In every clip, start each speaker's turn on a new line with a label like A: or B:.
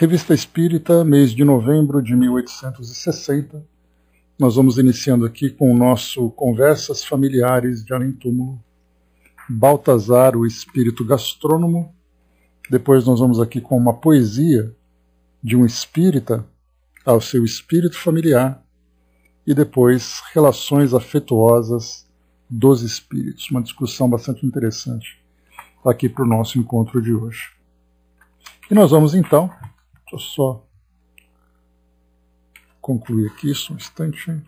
A: Revista Espírita, mês de novembro de 1860. Nós vamos iniciando aqui com o nosso Conversas Familiares de Além Túmulo. Baltazar, o Espírito Gastrônomo. Depois nós vamos aqui com uma poesia de um espírita ao seu espírito familiar. E depois, relações afetuosas dos espíritos. Uma discussão bastante interessante aqui para o nosso encontro de hoje. E nós vamos então, deixa eu só concluir aqui isso um instante.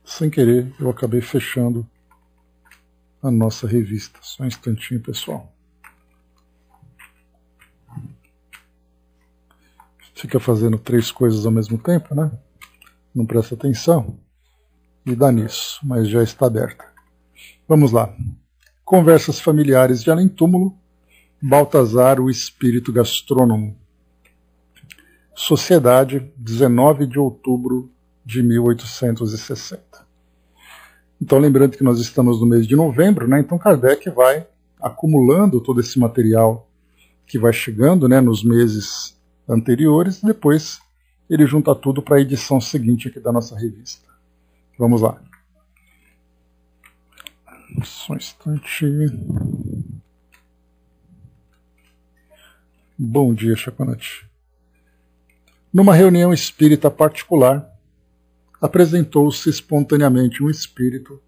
A: Sem querer, eu acabei fechando a nossa revista. Só um instantinho, pessoal. Fica fazendo 3 coisas ao mesmo tempo, né? Não presta atenção e dá nisso, mas já está aberta. Vamos lá. Conversas Familiares de Além Túmulo, Baltazar, o Espírito Gastrônomo. Sociedade, 19 de outubro de 1860. Então, lembrando que nós estamos no mês de novembro, né? Então Kardec vai acumulando todo esse material que vai chegando, né, nos meses anteriores, e depois ele junta tudo para a edição seguinte aqui da nossa revista. Vamos lá. Só um instante. Bom dia, Chaconete. Numa reunião espírita particular, apresentou-se espontaneamente um espírito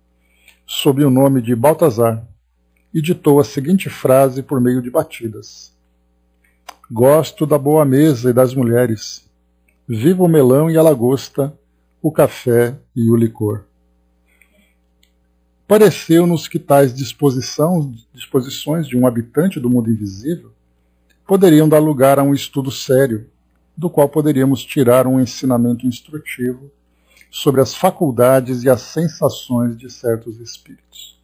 A: sob o nome de Baltazar e ditou a seguinte frase por meio de batidas: Gosto da boa mesa e das mulheres. Viva o melão e a lagosta, o café e o licor. Pareceu-nos que tais disposições de um habitante do mundo invisível poderiam dar lugar a um estudo sério, do qual poderíamos tirar um ensinamento instrutivo sobre as faculdades e as sensações de certos espíritos.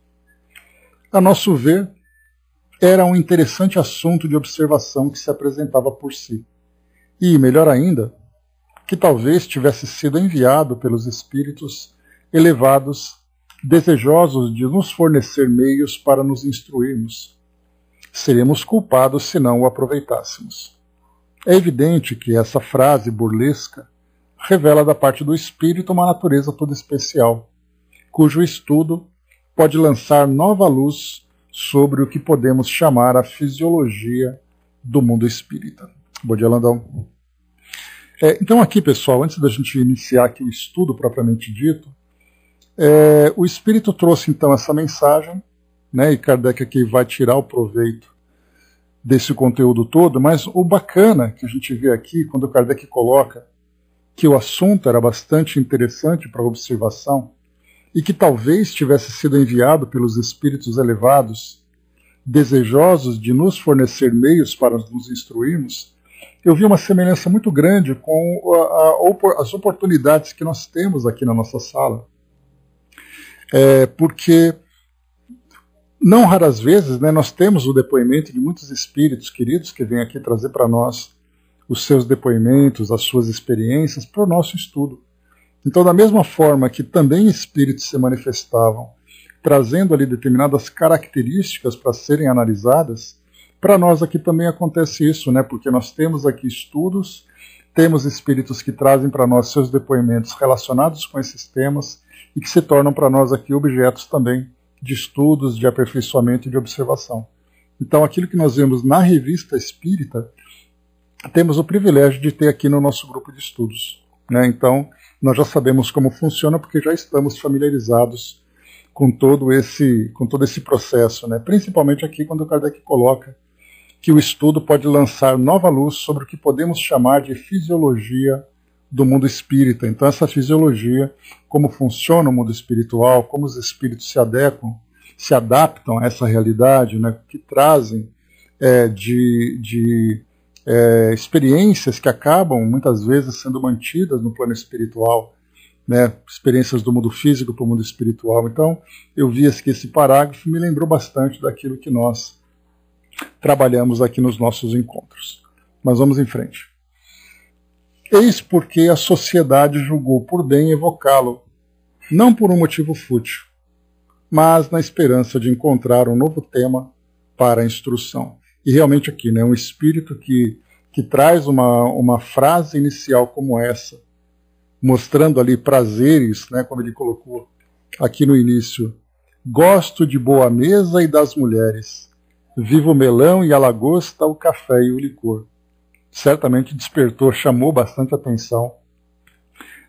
A: A nosso ver, era um interessante assunto de observação que se apresentava por si. E, melhor ainda, que talvez tivesse sido enviado pelos espíritos elevados, desejosos de nos fornecer meios para nos instruirmos. Seríamos culpados se não o aproveitássemos. É evidente que essa frase burlesca revela da parte do espírito uma natureza toda especial, cujo estudo pode lançar nova luz sobre o que podemos chamar a fisiologia do mundo espírita. Bom dia, Landão. Então aqui, pessoal, antes da gente iniciar aqui o estudo propriamente dito, o Espírito trouxe então essa mensagem, né, e Kardec aqui vai tirar o proveito desse conteúdo todo, mas o bacana que a gente vê aqui, quando Kardec coloca que o assunto era bastante interessante para observação, e que talvez tivesse sido enviado pelos espíritos elevados, desejosos de nos fornecer meios para nos instruirmos, eu vi uma semelhança muito grande com as oportunidades que nós temos aqui na nossa sala. Porque, não raras vezes, né, nós temos o depoimento de muitos espíritos queridos que vêm aqui trazer para nós os seus depoimentos, as suas experiências para o nosso estudo. Então, da mesma forma que também espíritos se manifestavam, trazendo ali determinadas características para serem analisadas, para nós aqui também acontece isso, né? Porque nós temos aqui estudos, temos espíritos que trazem para nós seus depoimentos relacionados com esses temas e que se tornam para nós aqui objetos também de estudos, de aperfeiçoamento e de observação. Então, aquilo que nós vemos na Revista Espírita, temos o privilégio de ter aqui no nosso grupo de estudos, né? Então, nós já sabemos como funciona porque já estamos familiarizados com todo esse processo, né? Principalmente aqui quando o Kardec coloca que o estudo pode lançar nova luz sobre o que podemos chamar de fisiologia do mundo espírita. Então essa fisiologia, como funciona o mundo espiritual, como os espíritos se adaptam a essa realidade, né? Que trazem experiências que acabam muitas vezes sendo mantidas no plano espiritual, né, experiências do mundo físico para o mundo espiritual. Então eu vi que esse parágrafo me lembrou bastante daquilo que nós trabalhamos aqui nos nossos encontros. Mas vamos em frente. Eis porque a sociedade julgou por bem evocá-lo, não por um motivo fútil, mas na esperança de encontrar um novo tema para a instrução. E realmente aqui, né, um espírito que traz uma frase inicial como essa, mostrando ali prazeres, né, como ele colocou aqui no início: gosto de boa mesa e das mulheres, viva o melão e a lagosta, o café e o licor. Certamente despertou, chamou bastante atenção,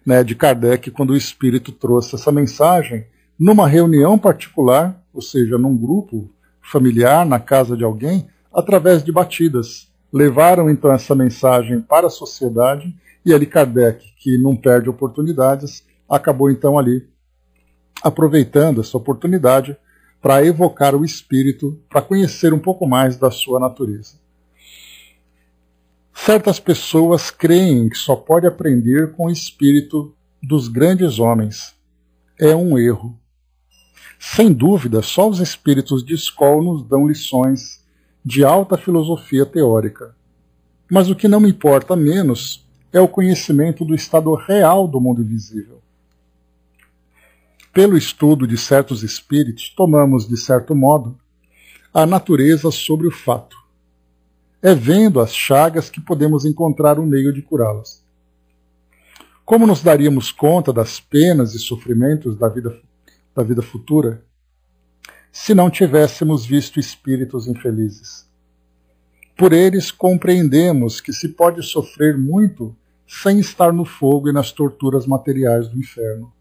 A: né, de Kardec quando o espírito trouxe essa mensagem numa reunião particular, ou seja, num grupo familiar, na casa de alguém, através de batidas. Levaram então essa mensagem para a sociedade e ali Kardec, que não perde oportunidades, acabou então ali aproveitando essa oportunidade para evocar o espírito, para conhecer um pouco mais da sua natureza. Certas pessoas creem que só pode aprender com o espírito dos grandes homens. É um erro. Sem dúvida, só os espíritos de escola nos dão lições de alta filosofia teórica. Mas o que não me importa menos é o conhecimento do estado real do mundo invisível. Pelo estudo de certos espíritos, tomamos, de certo modo, a natureza sobre o fato. É vendo as chagas que podemos encontrar um meio de curá-las. Como nos daríamos conta das penas e sofrimentos da vida futura se não tivéssemos visto espíritos infelizes? Por eles compreendemos que se pode sofrer muito sem estar no fogo e nas torturas materiais do inferno.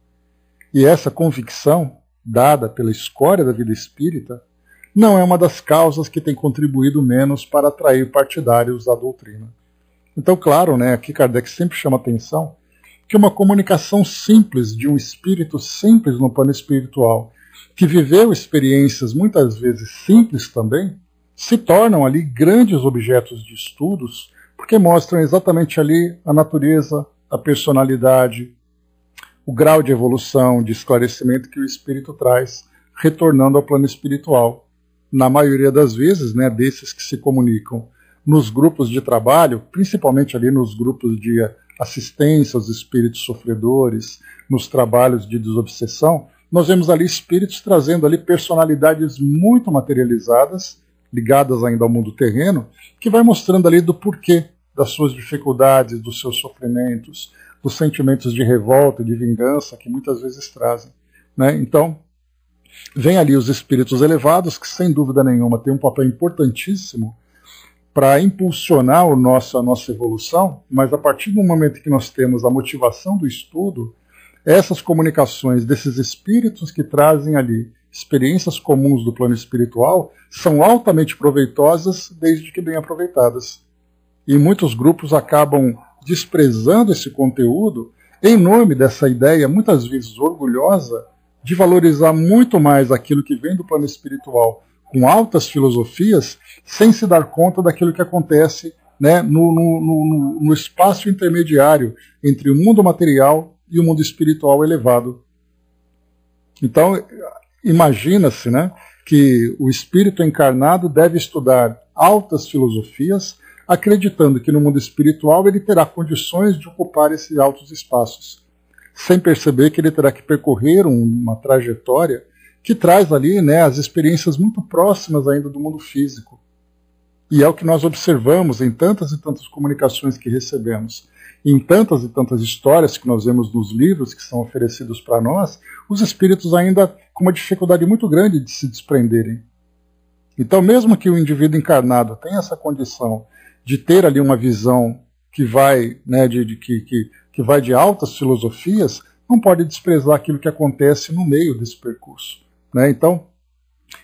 A: E essa convicção, dada pela escória da vida espírita, não é uma das causas que tem contribuído menos para atrair partidários à doutrina. Então, claro, né, aqui Kardec sempre chama atenção que uma comunicação simples de um espírito simples no plano espiritual, que viveu experiências muitas vezes simples também, se tornam ali grandes objetos de estudos, porque mostram exatamente ali a natureza, a personalidade, o grau de evolução, de esclarecimento que o espírito traz, retornando ao plano espiritual. Na maioria das vezes, né, desses que se comunicam nos grupos de trabalho, principalmente ali nos grupos de assistência aos espíritos sofredores, nos trabalhos de desobsessão, nós vemos ali espíritos trazendo ali personalidades muito materializadas, ligadas ainda ao mundo terreno, que vai mostrando ali do porquê das suas dificuldades, dos seus sofrimentos, dos sentimentos de revolta, de vingança que muitas vezes trazem, né? Então, vem ali os espíritos elevados, que sem dúvida nenhuma têm um papel importantíssimo para impulsionar a nossa evolução, mas a partir do momento que nós temos a motivação do estudo, essas comunicações desses espíritos que trazem ali experiências comuns do plano espiritual são altamente proveitosas desde que bem aproveitadas. E muitos grupos acabam desprezando esse conteúdo em nome dessa ideia, muitas vezes orgulhosa, de valorizar muito mais aquilo que vem do plano espiritual com altas filosofias, sem se dar conta daquilo que acontece, né, no espaço intermediário entre o mundo material e o mundo espiritual elevado. Então, imagina-se, né, que o espírito encarnado deve estudar altas filosofias, acreditando que no mundo espiritual ele terá condições de ocupar esses altos espaços, sem perceber que ele terá que percorrer uma trajetória que traz ali, né, as experiências muito próximas ainda do mundo físico. E é o que nós observamos em tantas e tantas comunicações que recebemos, em tantas e tantas histórias que nós vemos nos livros que são oferecidos para nós, os espíritos ainda com uma dificuldade muito grande de se desprenderem. Então, mesmo que o indivíduo encarnado tenha essa condição de ter ali uma visão que vai, né, que vai de altas filosofias, não pode desprezar aquilo que acontece no meio desse percurso, né? Então,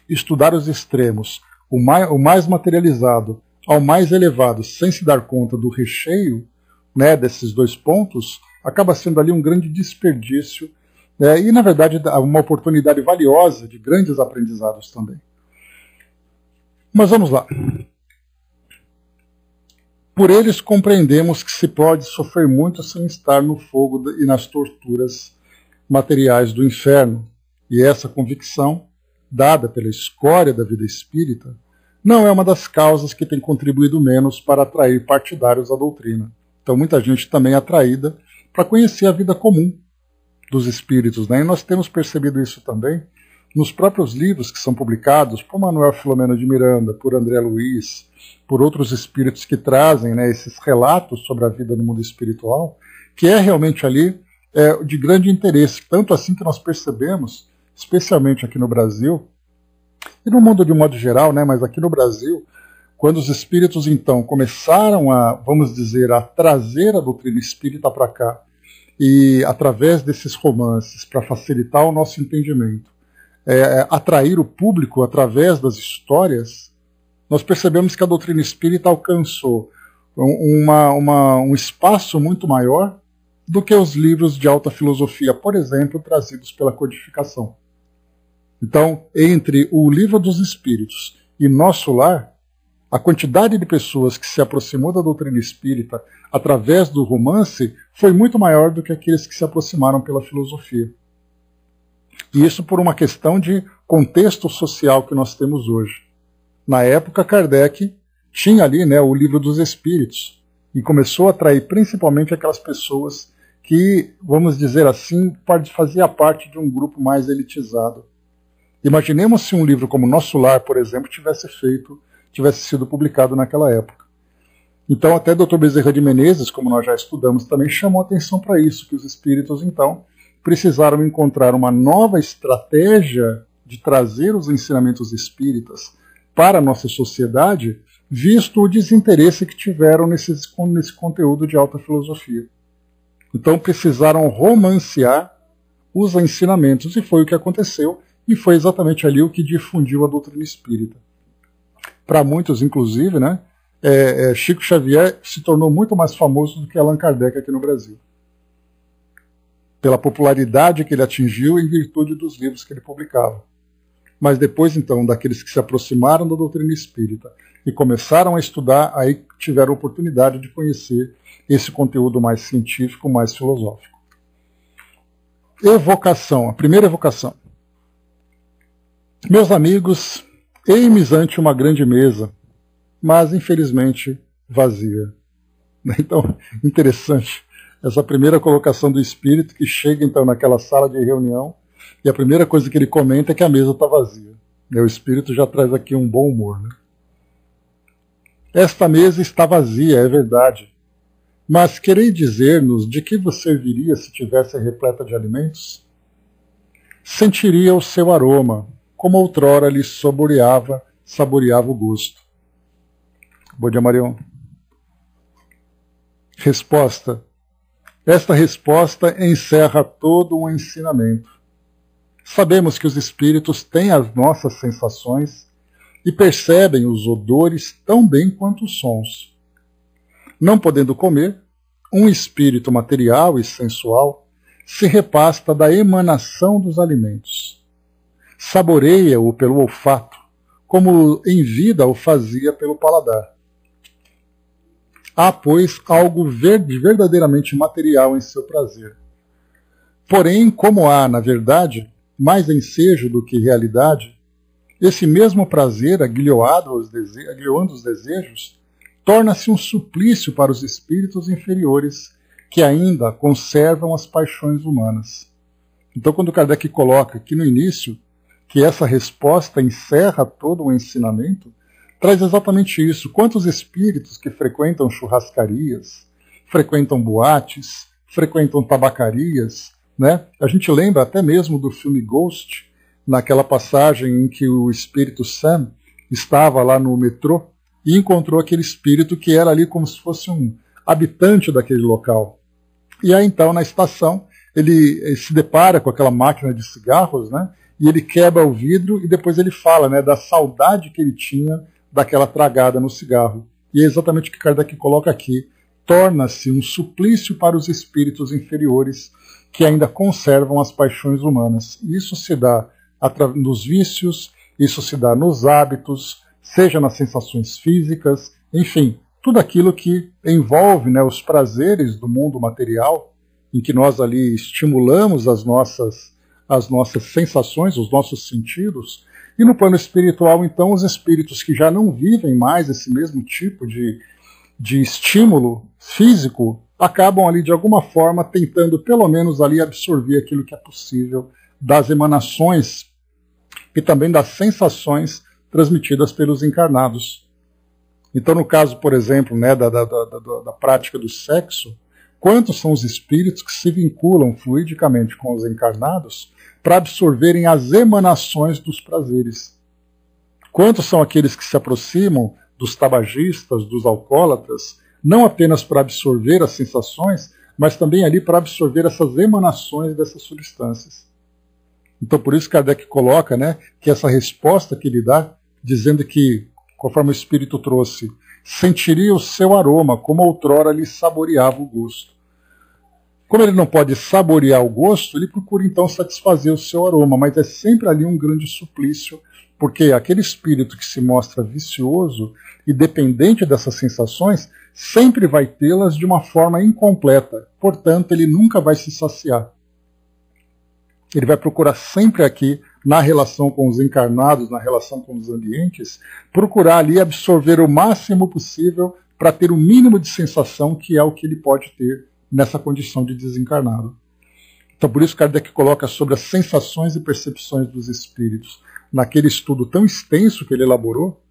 A: estudar os extremos, o mais materializado ao mais elevado, sem se dar conta do recheio, né, desses dois pontos, acaba sendo ali um grande desperdício, né, e, na verdade, uma oportunidade valiosa de grandes aprendizados também. Mas vamos lá. Por eles compreendemos que se pode sofrer muito sem estar no fogo e nas torturas materiais do inferno. E essa convicção, dada pela escória da vida espírita, não é uma das causas que tem contribuído menos para atrair partidários à doutrina. Então muita gente também é atraída para conhecer a vida comum dos espíritos, né? E nós temos percebido isso também nos próprios livros que são publicados por Manuel Filomeno de Miranda, por André Luiz, por outros espíritos que trazem, né, esses relatos sobre a vida no mundo espiritual, que é realmente ali de grande interesse, tanto assim que nós percebemos, especialmente aqui no Brasil, e no mundo de um modo geral, né, mas aqui no Brasil, quando os espíritos então começaram a, vamos dizer, a trazer a doutrina espírita para cá, e através desses romances, para facilitar o nosso entendimento, atrair o público através das histórias, nós percebemos que a doutrina espírita alcançou um espaço muito maior do que os livros de alta filosofia, por exemplo, trazidos pela codificação. Então, entre o Livro dos Espíritos e Nosso Lar, a quantidade de pessoas que se aproximou da doutrina espírita através do romance foi muito maior do que aqueles que se aproximaram pela filosofia. E isso por uma questão de contexto social que nós temos hoje. Na época, Kardec tinha ali, né, o Livro dos Espíritos e começou a atrair principalmente aquelas pessoas que, vamos dizer assim, fazia parte de um grupo mais elitizado. Imaginemos se um livro como Nosso Lar, por exemplo, tivesse sido publicado naquela época. Então, até Dr. Bezerra de Menezes, como nós já estudamos, também chamou atenção para isso, que os espíritos, então, precisaram encontrar uma nova estratégia de trazer os ensinamentos espíritas para a nossa sociedade, visto o desinteresse que tiveram nesse conteúdo de alta filosofia. Então, precisaram romancear os ensinamentos, e foi o que aconteceu, e foi exatamente ali o que difundiu a doutrina espírita. Para muitos, inclusive, né, Chico Xavier se tornou muito mais famoso do que Allan Kardec aqui no Brasil, pela popularidade que ele atingiu em virtude dos livros que ele publicava. Mas depois, então, daqueles que se aproximaram da doutrina espírita e começaram a estudar, aí tiveram a oportunidade de conhecer esse conteúdo mais científico, mais filosófico. Evocação, a primeira evocação. Meus amigos, eis ante uma grande mesa, mas infelizmente vazia. Então, interessante essa primeira colocação do espírito que chega então naquela sala de reunião e a primeira coisa que ele comenta é que a mesa está vazia. O espírito já traz aqui um bom humor, né? Esta mesa está vazia, é verdade, mas quereis dizer-nos de que você serviria se tivesse repleta de alimentos? Sentiria o seu aroma, como outrora lhe saboreava o gosto. Bom dia, Marion. Resposta. Esta resposta encerra todo um ensinamento. Sabemos que os espíritos têm as nossas sensações e percebem os odores tão bem quanto os sons. Não podendo comer, um espírito material e sensual se repasta da emanação dos alimentos. Saboreia-o pelo olfato, como em vida o fazia pelo paladar. Há, pois, algo verdadeiramente material em seu prazer. Porém, como há, na verdade, mais ensejo do que realidade, esse mesmo prazer, aguilhoando os desejos, torna-se um suplício para os espíritos inferiores que ainda conservam as paixões humanas. Então, quando Kardec coloca aqui no início que essa resposta encerra todo o ensinamento, traz exatamente isso. Quantos espíritos que frequentam churrascarias, frequentam boates, frequentam tabacarias, né? A gente lembra até mesmo do filme Ghost, naquela passagem em que o espírito Sam estava lá no metrô e encontrou aquele espírito que era ali como se fosse um habitante daquele local. E aí então, na estação, ele se depara com aquela máquina de cigarros, né? E ele quebra o vidro e depois ele fala, né, da saudade que ele tinha daquela tragada no cigarro. E é exatamente o que Kardec coloca aqui. Torna-se um suplício para os espíritos inferiores que ainda conservam as paixões humanas. Isso se dá nos vícios, isso se dá nos hábitos, seja nas sensações físicas, enfim, tudo aquilo que envolve, né, os prazeres do mundo material, em que nós ali estimulamos as nossas sensações, os nossos sentidos. E no plano espiritual, então, os espíritos que já não vivem mais esse mesmo tipo de estímulo físico, acabam ali de alguma forma tentando pelo menos ali absorver aquilo que é possível das emanações e também das sensações transmitidas pelos encarnados. Então, no caso, por exemplo, né, da prática do sexo, quantos são os espíritos que se vinculam fluidicamente com os encarnados para absorverem as emanações dos prazeres? Quantos são aqueles que se aproximam dos tabagistas, dos alcoólatras, não apenas para absorver as sensações, mas também ali para absorver essas emanações dessas substâncias? Então, por isso Kardec coloca, né, que essa resposta que ele dá, dizendo que, conforme o Espírito trouxe, sentiria o seu aroma, como outrora lhe saboreava o gosto. Como ele não pode saborear o gosto, ele procura então satisfazer o seu aroma, mas é sempre ali um grande suplício, porque aquele espírito que se mostra vicioso e dependente dessas sensações sempre vai tê-las de uma forma incompleta, portanto ele nunca vai se saciar. Ele vai procurar sempre aqui, na relação com os encarnados, na relação com os ambientes, procurar ali absorver o máximo possível para ter o mínimo de sensação, que é o que ele pode ter nessa condição de desencarnado. Então por isso Kardec coloca sobre as sensações e percepções dos espíritos, naquele estudo tão extenso que ele elaborou,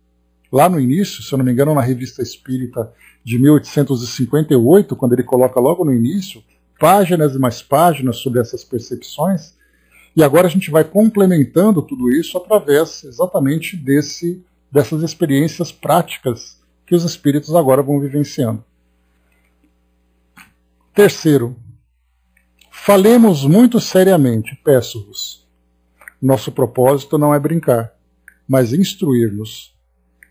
A: lá no início, se eu não me engano, na Revista Espírita de 1858, quando ele coloca logo no início, páginas e mais páginas sobre essas percepções. E agora a gente vai complementando tudo isso através exatamente dessas experiências práticas que os espíritos agora vão vivenciando. Terceiro, falemos muito seriamente, peço-vos. Nosso propósito não é brincar, mas instruir-nos.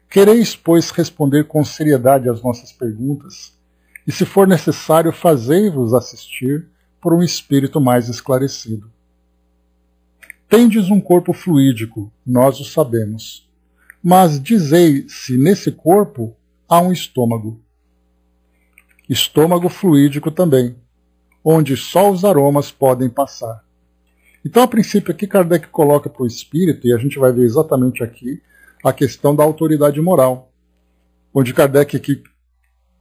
A: Quereis, pois, responder com seriedade às nossas perguntas, e se for necessário, fazei-vos assistir por um espírito mais esclarecido. Tendes um corpo fluídico, nós o sabemos, mas dizei se nesse corpo há um estômago. Estômago fluídico também, onde só os aromas podem passar. Então, a princípio, aqui Kardec coloca para o espírito, e a gente vai ver exatamente aqui, a questão da autoridade moral, onde Kardec aqui,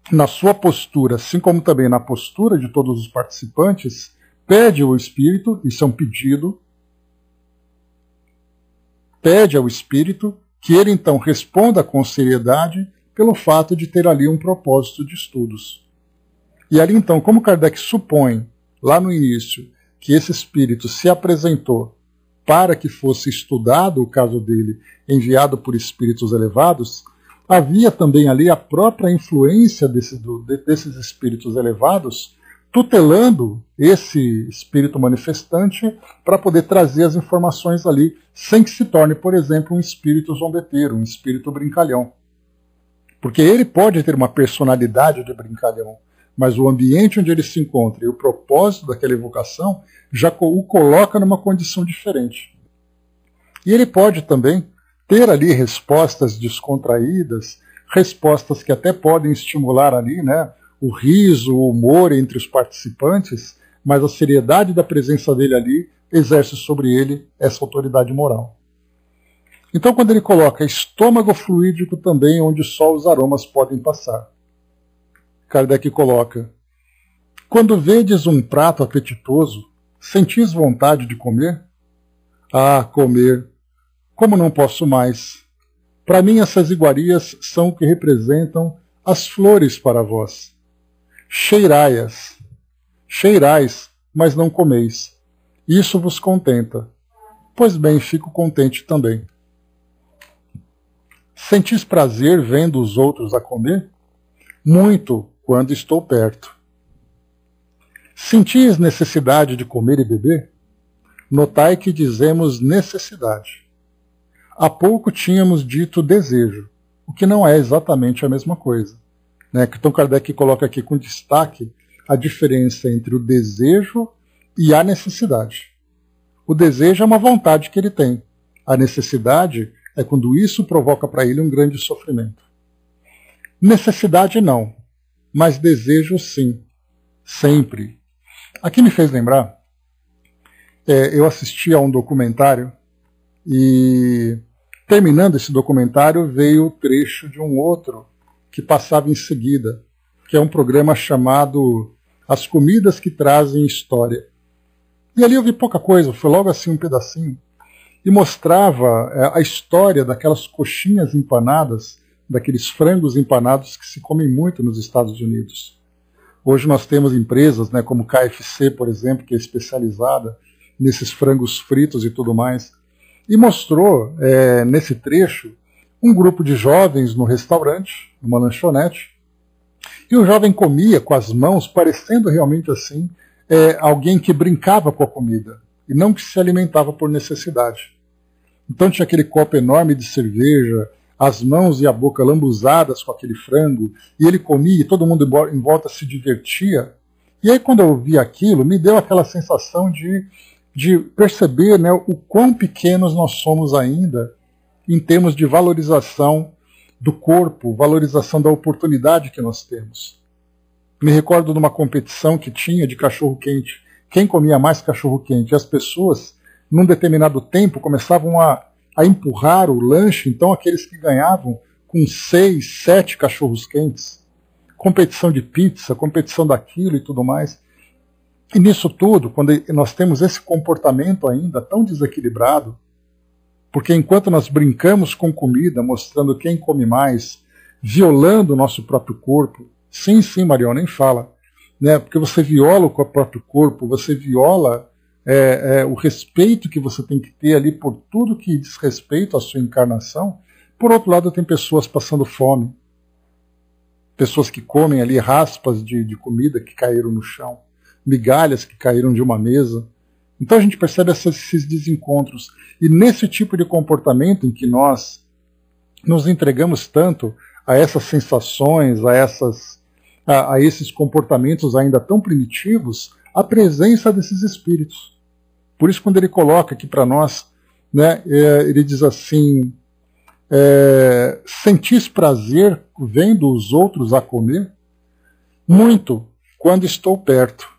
A: na sua postura, assim como também na postura de todos os participantes, pede ao espírito, isso é um pedido, pede ao espírito que ele então responda com seriedade pelo fato de ter ali um propósito de estudos. E ali então, como Kardec supõe, lá no início, que esse espírito se apresentou para que fosse estudado o caso dele, enviado por espíritos elevados, havia também ali a própria influência desses espíritos elevados, tutelando esse espírito manifestante para poder trazer as informações ali, sem que se torne, por exemplo, um espírito zombeteiro, um espírito brincalhão. Porque ele pode ter uma personalidade de brincalhão, mas o ambiente onde ele se encontra e o propósito daquela evocação já o coloca numa condição diferente. E ele pode também ter ali respostas descontraídas, respostas que até podem estimular ali, né, o riso, o humor entre os participantes, mas a seriedade da presença dele ali exerce sobre ele essa autoridade moral. Então, quando ele coloca estômago fluídico também, onde só os aromas podem passar, Kardec coloca: quando vedes um prato apetitoso, sentis vontade de comer? Ah, comer! Como não posso mais? Para mim essas iguarias são o que representam as flores para vós. Cheirai-as. Cheirais, mas não comeis. Isso vos contenta. Pois bem, fico contente também. Sentis prazer vendo os outros a comer? Muito, quando estou perto. Sentis necessidade de comer e beber? Notai que dizemos necessidade. Há pouco tínhamos dito desejo, o que não é exatamente a mesma coisa. Né? Então Kardec coloca aqui com destaque a diferença entre o desejo e a necessidade. O desejo é uma vontade que ele tem. A necessidade é quando isso provoca para ele um grande sofrimento. Necessidade não, mas desejo sim, sempre. Aqui me fez lembrar, eu assisti a um documentário e, terminando esse documentário, veio o trecho de um outro que passava em seguida, que é um programa chamado As Comidas que Trazem História. E ali eu vi pouca coisa, foi logo assim um pedacinho. e mostrava a história daquelas coxinhas empanadas, daqueles frangos empanados que se comem muito nos Estados Unidos. Hoje nós temos empresas, né, como KFC, por exemplo, que é especializada nesses frangos fritos e tudo mais. E mostrou, nesse trecho, um grupo de jovens no restaurante, numa lanchonete, e o jovem comia com as mãos, parecendo realmente assim, alguém que brincava com a comida, e não que se alimentava por necessidade. Então tinha aquele copo enorme de cerveja, as mãos e a boca lambuzadas com aquele frango, e ele comia e todo mundo em volta se divertia. E aí quando eu vi aquilo, me deu aquela sensação de perceber, né, o quão pequenos nós somos ainda em termos de valorização do corpo, valorização da oportunidade que nós temos. Me recordo de uma competição que tinha de cachorro-quente. Quem comia mais cachorro-quente? As pessoas, num determinado tempo, começavam a empurrar o lanche, então aqueles que ganhavam com 6, 7 cachorros-quentes. Competição de pizza, competição daquilo e tudo mais. E nisso tudo, quando nós temos esse comportamento ainda tão desequilibrado, porque enquanto nós brincamos com comida, mostrando quem come mais, violando o nosso próprio corpo, sim, Marião, nem fala, né? Porque você viola o próprio corpo, você viola o respeito que você tem que ter ali por tudo que diz respeito à sua encarnação. Por outro lado, tem pessoas passando fome, pessoas que comem ali raspas de comida que caíram no chão, migalhas que caíram de uma mesa. Então a gente percebe esses desencontros. E nesse tipo de comportamento em que nós nos entregamos tanto a essas sensações, a esses comportamentos ainda tão primitivos, a presença desses espíritos. Por isso, quando ele coloca aqui para nós, né, ele diz assim: sentis prazer vendo os outros a comer? Muito, quando estou perto.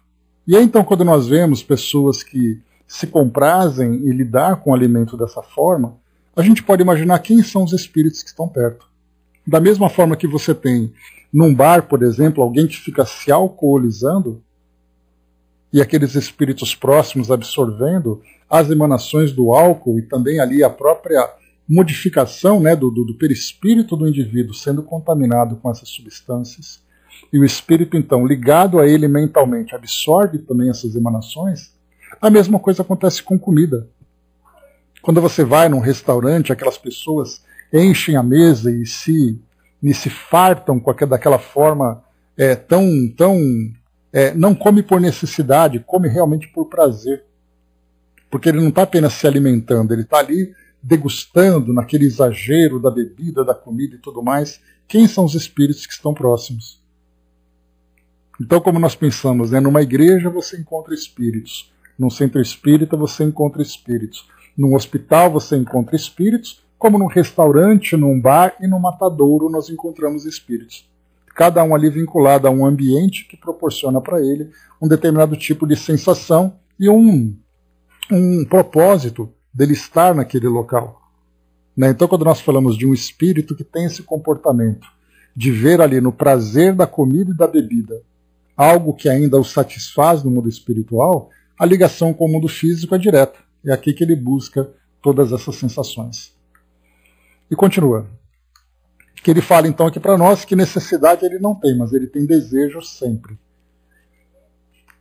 A: E aí, então, quando nós vemos pessoas que se comprazem em lidar com o alimento dessa forma, a gente pode imaginar quem são os espíritos que estão perto. Da mesma forma que você tem num bar, por exemplo, alguém que fica se alcoolizando, e aqueles espíritos próximos absorvendo as emanações do álcool e também ali a própria modificação, né, do perispírito do indivíduo sendo contaminado com essas substâncias, e o espírito, então, ligado a ele mentalmente, absorve também essas emanações. A mesma coisa acontece com comida. Quando você vai num restaurante, aquelas pessoas enchem a mesa e se fartam daquela forma não come por necessidade, come realmente por prazer. Porque ele não está apenas se alimentando, ele está ali degustando naquele exagero da bebida, da comida e tudo mais. Quem são os espíritos que estão próximos? Então, como nós pensamos, né, numa igreja você encontra espíritos, num centro espírita você encontra espíritos, num hospital você encontra espíritos, como num restaurante, num bar e num matadouro nós encontramos espíritos. Cada um ali vinculado a um ambiente que proporciona para ele um determinado tipo de sensação e um propósito dele estar naquele local. Né? Então, quando nós falamos de um espírito que tem esse comportamento de ver ali no prazer da comida e da bebida algo que ainda o satisfaz no mundo espiritual, a ligação com o mundo físico é direta. É aqui que ele busca todas essas sensações. E continua. Que ele fala então aqui para nós que necessidade ele não tem, mas ele tem desejo sempre.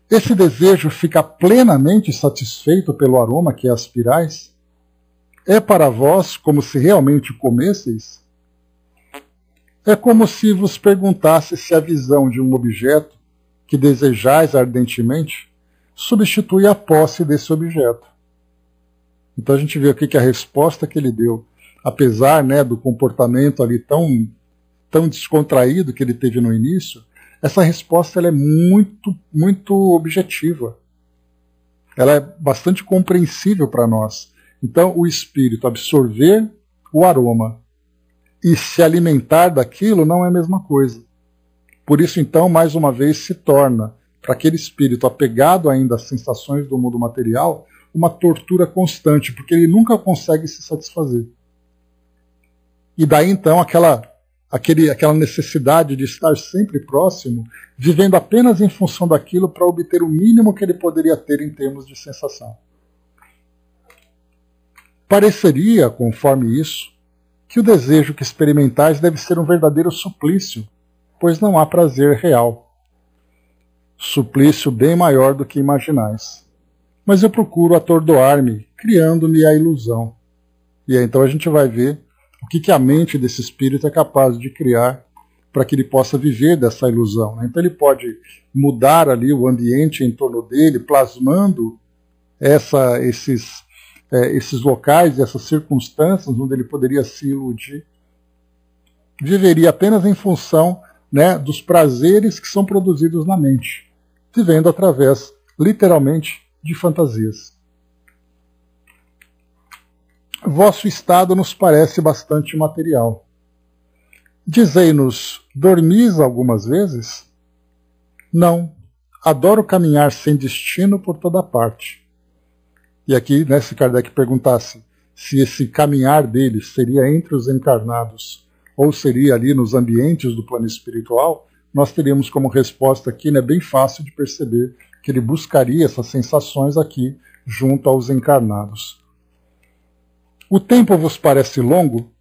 A: Esse desejo fica plenamente satisfeito pelo aroma que aspirais? É para vós como se realmente comesseis? É como se vos perguntasse se a visão de um objeto que desejais ardentemente substitui a posse desse objeto. Então a gente vê aqui que a resposta que ele deu, apesar, né, do comportamento ali tão descontraído que ele teve no início, essa resposta ela é muito, muito objetiva. Ela é bastante compreensível para nós. Então o espírito absorver o aroma e se alimentar daquilo não é a mesma coisa. Por isso, então, mais uma vez, se torna, para aquele espírito apegado ainda às sensações do mundo material, uma tortura constante, porque ele nunca consegue se satisfazer. E daí, então, aquela necessidade de estar sempre próximo, vivendo apenas em função daquilo para obter o mínimo que ele poderia ter em termos de sensação. Pareceria, conforme isso, que o desejo que experimentais deve ser um verdadeiro suplício, pois não há prazer real. Suplício bem maior do que imaginais. Mas eu procuro atordoar-me, criando-me a ilusão. E aí, então a gente vai ver o que a mente desse espírito é capaz de criar para que ele possa viver dessa ilusão. Então ele pode mudar ali o ambiente em torno dele, plasmando esses locais, essas circunstâncias onde ele poderia se iludir. Viveria apenas em função, né, dos prazeres que são produzidos na mente, vivendo através, literalmente, de fantasias. Vosso estado nos parece bastante material. Dizei-nos, dormis algumas vezes? Não, adoro caminhar sem destino por toda parte. E aqui, né, se Kardec perguntasse se esse caminhar dele seria entre os encarnados ou seria ali nos ambientes do plano espiritual, nós teríamos como resposta aqui, né, bem fácil de perceber que ele buscaria essas sensações aqui junto aos encarnados. O tempo vos parece longo?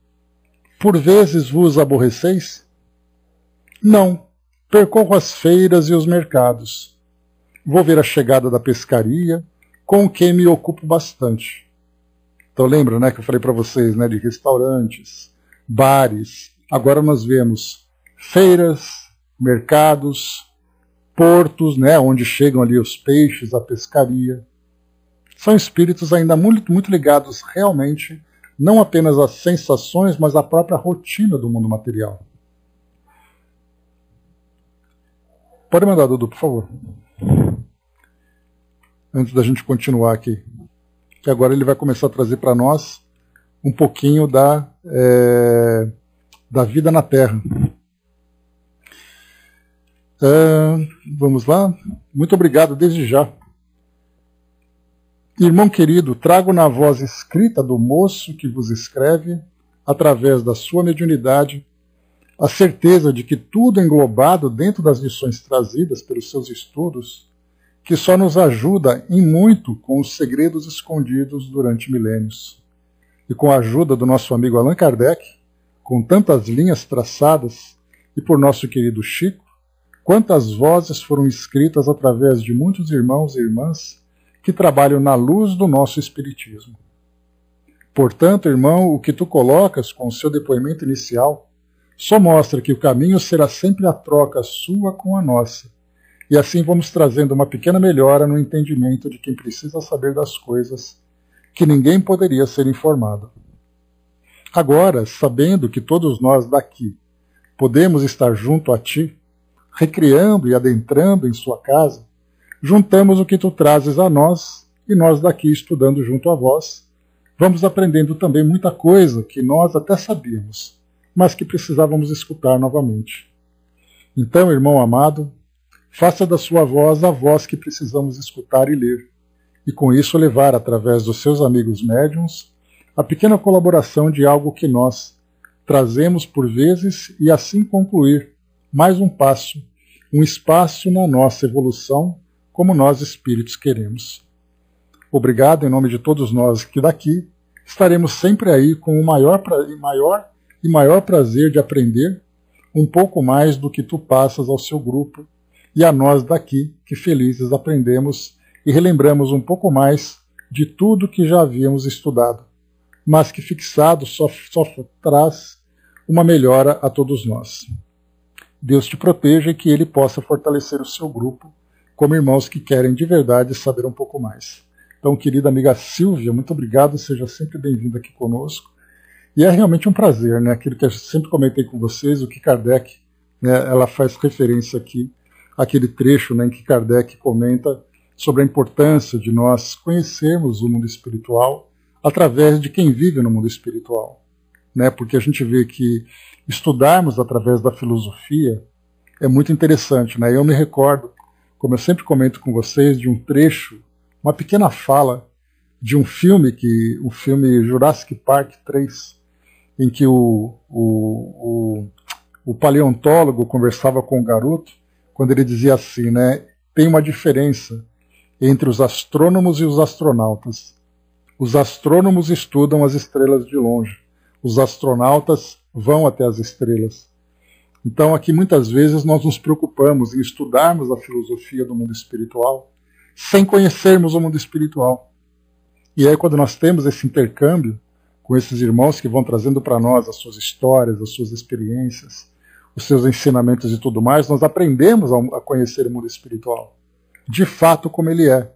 A: Por vezes vos aborreceis? Não, percorro as feiras e os mercados. Vou ver a chegada da pescaria, com quem me ocupo bastante. Então lembra, né, que eu falei para vocês, né, de restaurantes, bares. Agora nós vemos feiras, mercados, portos, né, onde chegam ali os peixes, a pescaria. São espíritos ainda muito ligados realmente, não apenas às sensações, mas à própria rotina do mundo material. Pode mandar, Dudu, por favor. Antes da gente continuar aqui. Que agora ele vai começar a trazer para nós um pouquinho da vida na Terra. Vamos lá? Muito obrigado desde já. Irmão querido, trago na voz escrita do moço que vos escreve, através da sua mediunidade, a certeza de que tudo englobado dentro das lições trazidas pelos seus estudos, que só nos ajuda em muito com os segredos escondidos durante milênios. E com a ajuda do nosso amigo Allan Kardec, com tantas linhas traçadas, e por nosso querido Chico, quantas vozes foram escritas através de muitos irmãos e irmãs que trabalham na luz do nosso Espiritismo. Portanto, irmão, o que tu colocas com o seu depoimento inicial só mostra que o caminho será sempre a troca sua com a nossa, e assim vamos trazendo uma pequena melhora no entendimento de quem precisa saber das coisas que ninguém poderia ser informado. Agora, sabendo que todos nós daqui podemos estar junto a ti, recriando e adentrando em sua casa, juntamos o que tu trazes a nós, e nós daqui, estudando junto a vós, vamos aprendendo também muita coisa que nós até sabíamos, mas que precisávamos escutar novamente. Então, irmão amado, faça da sua voz a voz que precisamos escutar e ler, e com isso levar, através dos seus amigos médiuns, a pequena colaboração de algo que nós trazemos por vezes e assim concluir mais um passo, um espaço na nossa evolução, como nós espíritos queremos. Obrigado em nome de todos nós que daqui estaremos sempre aí com o maior prazer de aprender um pouco mais do que tu passas ao seu grupo, e a nós daqui que felizes aprendemos e relembramos um pouco mais de tudo que já havíamos estudado, mas que fixado só traz uma melhora a todos nós. Deus te proteja e que Ele possa fortalecer o seu grupo como irmãos que querem de verdade saber um pouco mais. Então, querida amiga Silvia, muito obrigado, seja sempre bem-vinda aqui conosco. E é realmente um prazer, né? Aquilo que eu sempre comentei com vocês, o que Kardec, né, ela faz referência aqui, aquele trecho, né, em que Kardec comenta sobre a importância de nós conhecermos o mundo espiritual através de quem vive no mundo espiritual. Né? Porque a gente vê que estudarmos através da filosofia é muito interessante. Né? Eu me recordo, como eu sempre comento com vocês, de um trecho, uma pequena fala de um filme, o filme Jurassic Park 3, em que o paleontólogo conversava com o garoto, quando ele dizia assim, né, tem uma diferença entre os astrônomos e os astronautas. Os astrônomos estudam as estrelas de longe. Os astronautas vão até as estrelas. Então aqui muitas vezes nós nos preocupamos em estudarmos a filosofia do mundo espiritual sem conhecermos o mundo espiritual. E aí quando nós temos esse intercâmbio com esses irmãos que vão trazendo para nós as suas histórias, as suas experiências, os seus ensinamentos e tudo mais, nós aprendemos a conhecer o mundo espiritual, de fato como ele é,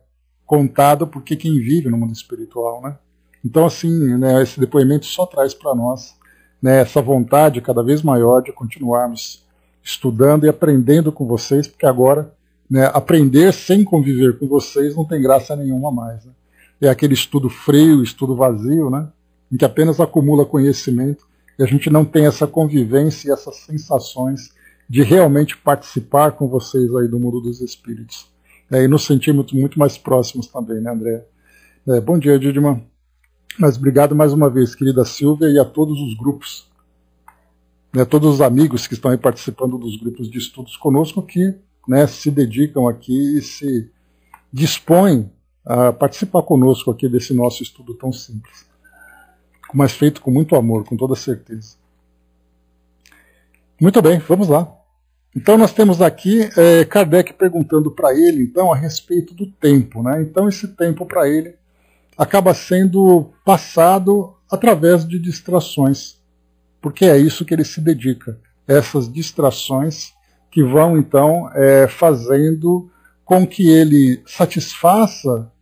A: contado por quem vive no mundo espiritual, né? Então assim, né, esse depoimento só traz para nós, né, essa vontade cada vez maior de continuarmos estudando e aprendendo com vocês, porque agora, né, aprender sem conviver com vocês não tem graça nenhuma mais, né? É aquele estudo frio, estudo vazio, né, em que apenas acumula conhecimento e a gente não tem essa convivência e essas sensações de realmente participar com vocês aí do mundo dos espíritos. E nos sentimos muito mais próximos também, né, André? Bom dia, Didman. Mas obrigado mais uma vez, querida Silvia, e a todos os grupos, né, todos os amigos que estão aí participando dos grupos de estudos conosco, que, né, se dedicam aqui e se dispõem a participar conosco aqui desse nosso estudo tão simples, mas feito com muito amor, com toda certeza. Muito bem, vamos lá. Então nós temos aqui Kardec perguntando para ele, então, a respeito do tempo, né? Então esse tempo para ele acaba sendo passado através de distrações, porque é isso que ele se dedica, essas distrações que vão então fazendo com que ele satisfaça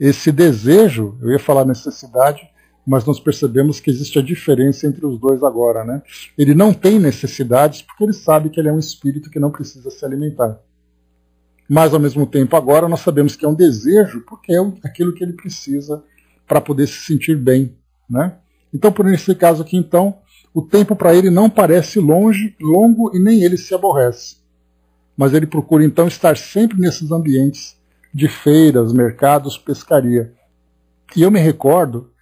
A: esse desejo, eu ia falar necessidade, mas nós percebemos que existe a diferença entre os dois agora, né? Ele não tem necessidades porque ele sabe que ele é um espírito que não precisa se alimentar. Mas, ao mesmo tempo, agora nós sabemos que é um desejo porque é aquilo que ele precisa para poder se sentir bem, né? Então, por nesse caso aqui, então, o tempo para ele não parece longo e nem ele se aborrece. Mas ele procura, então, estar sempre nesses ambientes de feiras, mercados, pescaria. E eu me recordo,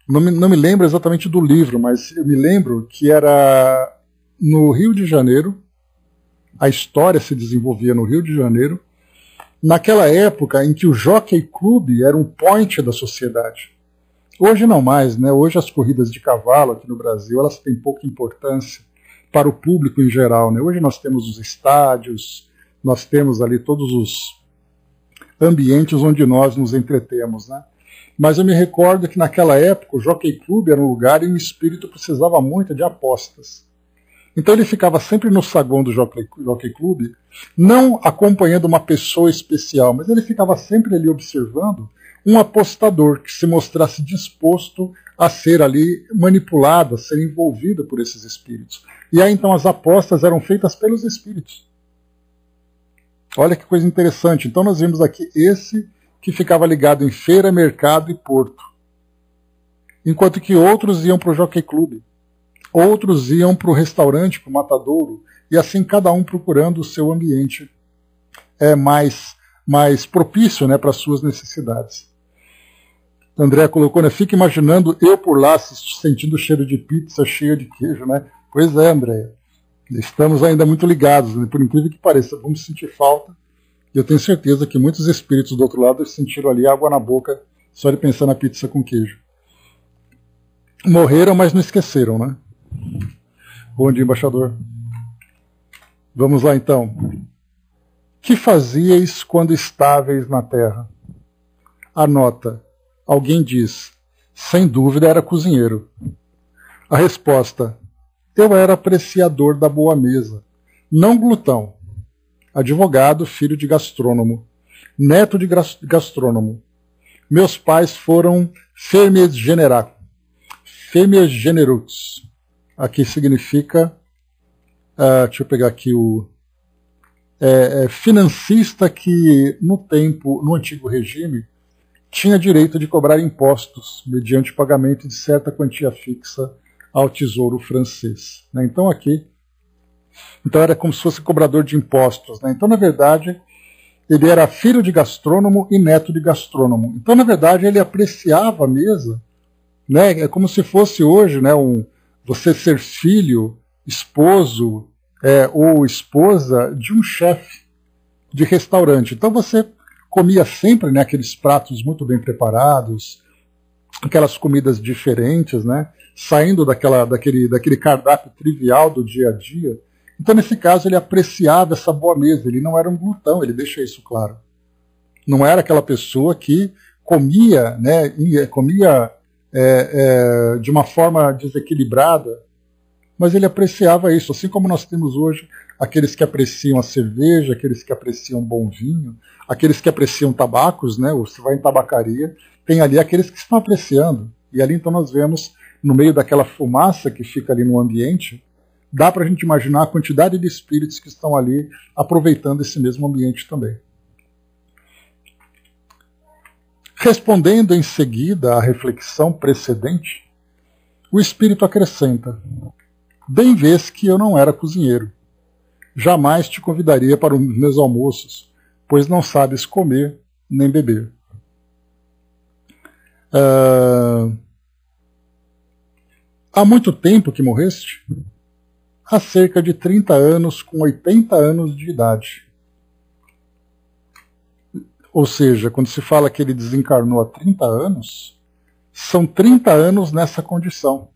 A: não me lembro exatamente do livro, mas eu me lembro que era no Rio de Janeiro, a história se desenvolvia no Rio de Janeiro, naquela época em que o Jockey Club era um point da sociedade. Hoje não mais, né? Hoje as corridas de cavalo aqui no Brasil, elas têm pouca importância para o público em geral, né? Hoje nós temos os estádios, nós temos ali todos os ambientes onde nós nos entretemos, né? Mas eu me recordo que naquela época o Jockey Club era um lugar e o espírito precisava muito de apostas. Então ele ficava sempre no saguão do Jockey Club, não acompanhando uma pessoa especial, mas ele ficava sempre ali observando um apostador que se mostrasse disposto a ser ali manipulado, a ser envolvido por esses espíritos. E aí então as apostas eram feitas pelos espíritos. Olha que coisa interessante. Então nós vimos aqui esse que ficava ligado em feira, mercado e porto, enquanto que outros iam para o Jockey Club. Outros iam para o restaurante, para o matadouro, e assim cada um procurando o seu ambiente mais propício, né, para as suas necessidades. André colocou, né, fica imaginando eu por lá sentindo o cheiro de pizza cheia de queijo, né? Pois é, André, estamos ainda muito ligados, né? Por incrível que pareça, vamos sentir falta. E eu tenho certeza que muitos espíritos do outro lado sentiram ali água na boca só de pensar na pizza com queijo. Morreram, mas não esqueceram, né? Bom dia, embaixador. Vamos lá, então. Que fazíeis quando estáveis na terra? Anota. Alguém diz, sem dúvida era cozinheiro. A resposta, eu era apreciador da boa mesa, não glutão. Advogado, filho de gastrônomo, neto de gastrônomo. Meus pais foram fermiers generux. Aqui significa, deixa eu pegar aqui o financista que no antigo regime, tinha direito de cobrar impostos mediante pagamento de certa quantia fixa ao tesouro francês. Né? Então aqui, era como se fosse cobrador de impostos. Né? Então, na verdade, ele era filho de gastrônomo e neto de gastrônomo. Então, na verdade, ele apreciava a mesa. Né? É como se fosse hoje, né, você ser filho, esposo ou esposa de um chefe de restaurante. Então você comia sempre, né, aqueles pratos muito bem preparados, aquelas comidas diferentes, né? Saindo daquele cardápio trivial do dia a dia. Então, nesse caso, ele apreciava essa boa mesa, ele não era um glutão, ele deixa isso claro. Não era aquela pessoa que comia, né, de uma forma desequilibrada, mas ele apreciava isso, assim como nós temos hoje aqueles que apreciam a cerveja, aqueles que apreciam bom vinho, aqueles que apreciam tabacos, né, você vai em tabacaria, tem ali aqueles que estão apreciando, e ali então nós vemos, no meio daquela fumaça que fica ali no ambiente, dá para a gente imaginar a quantidade de espíritos que estão ali aproveitando esse mesmo ambiente também. Respondendo em seguida à reflexão precedente, o espírito acrescenta: bem vês que eu não era cozinheiro. Jamais te convidaria para os meus almoços, pois não sabes comer nem beber. Há muito tempo que morreste? Há cerca de 30 anos, com 80 anos de idade. Ou seja, quando se fala que ele desencarnou há 30 anos, são 30 anos nessa condição.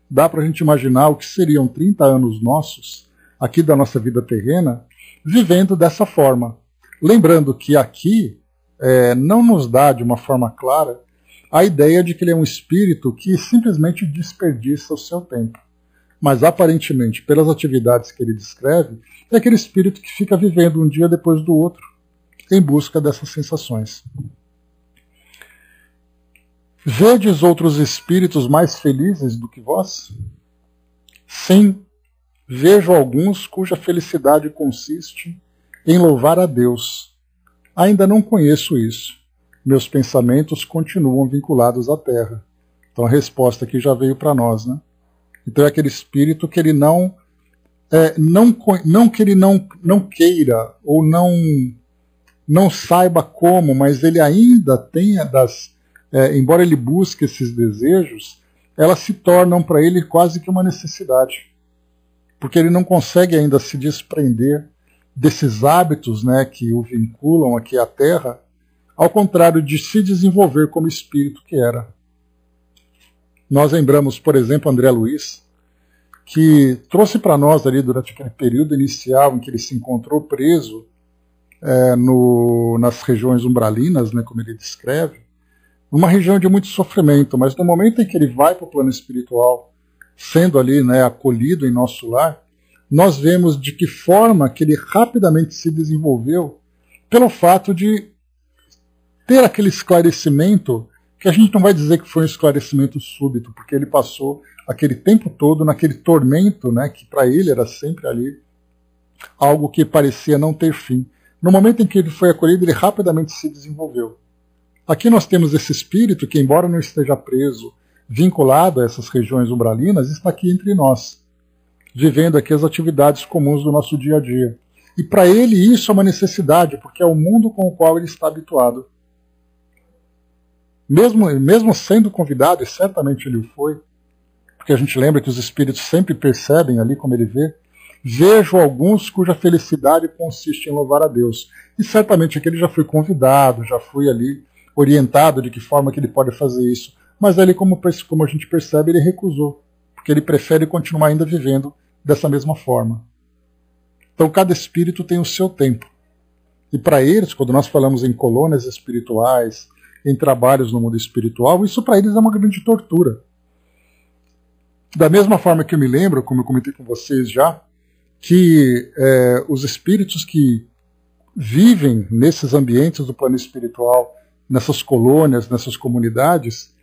A: Dá para a gente imaginar o que seriam 30 anos nossos, aqui da nossa vida terrena, vivendo dessa forma. Lembrando que aqui não nos dá de uma forma clara a ideia de que ele é um espírito que simplesmente desperdiça o seu tempo. Mas aparentemente, pelas atividades que ele descreve, é aquele espírito que fica vivendo um dia depois do outro, em busca dessas sensações. Vedes outros espíritos mais felizes do que vós? Sim, vejo alguns cuja felicidade consiste em louvar a Deus. Ainda não conheço isso. Meus pensamentos continuam vinculados à terra. Então a resposta aqui já veio para nós, né? Então é aquele espírito que ele não que ele não queira ou não saiba como, mas ele ainda tem embora ele busque esses desejos, elas se tornam para ele quase que uma necessidade, porque ele não consegue ainda se desprender desses hábitos, né, que o vinculam aqui à Terra, ao contrário de se desenvolver como espírito que era. Nós lembramos, por exemplo, André Luiz, que trouxe para nós ali durante aquele período inicial em que ele se encontrou preso nas regiões umbralinas, né, como ele descreve, uma região de muito sofrimento, mas no momento em que ele vai para o plano espiritual, sendo ali, né, acolhido em nosso lar, nós vemos de que forma que ele rapidamente se desenvolveu pelo fato de ter aquele esclarecimento, que a gente não vai dizer que foi um esclarecimento súbito, porque ele passou aquele tempo todo naquele tormento, né, que para ele era sempre ali algo que parecia não ter fim. No momento em que ele foi acolhido, ele rapidamente se desenvolveu. Aqui nós temos esse espírito que, embora não esteja preso, vinculado a essas regiões umbralinas, está aqui entre nós, vivendo aqui as atividades comuns do nosso dia a dia. E para ele isso é uma necessidade, porque é o mundo com o qual ele está habituado. Mesmo sendo convidado, e certamente ele o foi, porque a gente lembra que os espíritos sempre percebem ali como ele vê, vejo alguns cuja felicidade consiste em louvar a Deus. E certamente aquele já foi convidado, já foi ali orientado de que forma que ele pode fazer isso. Mas ali, como a gente percebe, ele recusou, porque ele prefere continuar ainda vivendo dessa mesma forma. Então cada espírito tem o seu tempo. E para eles, quando nós falamos em colônias espirituais, em trabalhos no mundo espiritual, isso para eles é uma grande tortura. Da mesma forma que eu me lembro, como eu comentei com vocês já, que os espíritos que vivem nesses ambientes do plano espiritual, nessas colônias, nessas comunidades,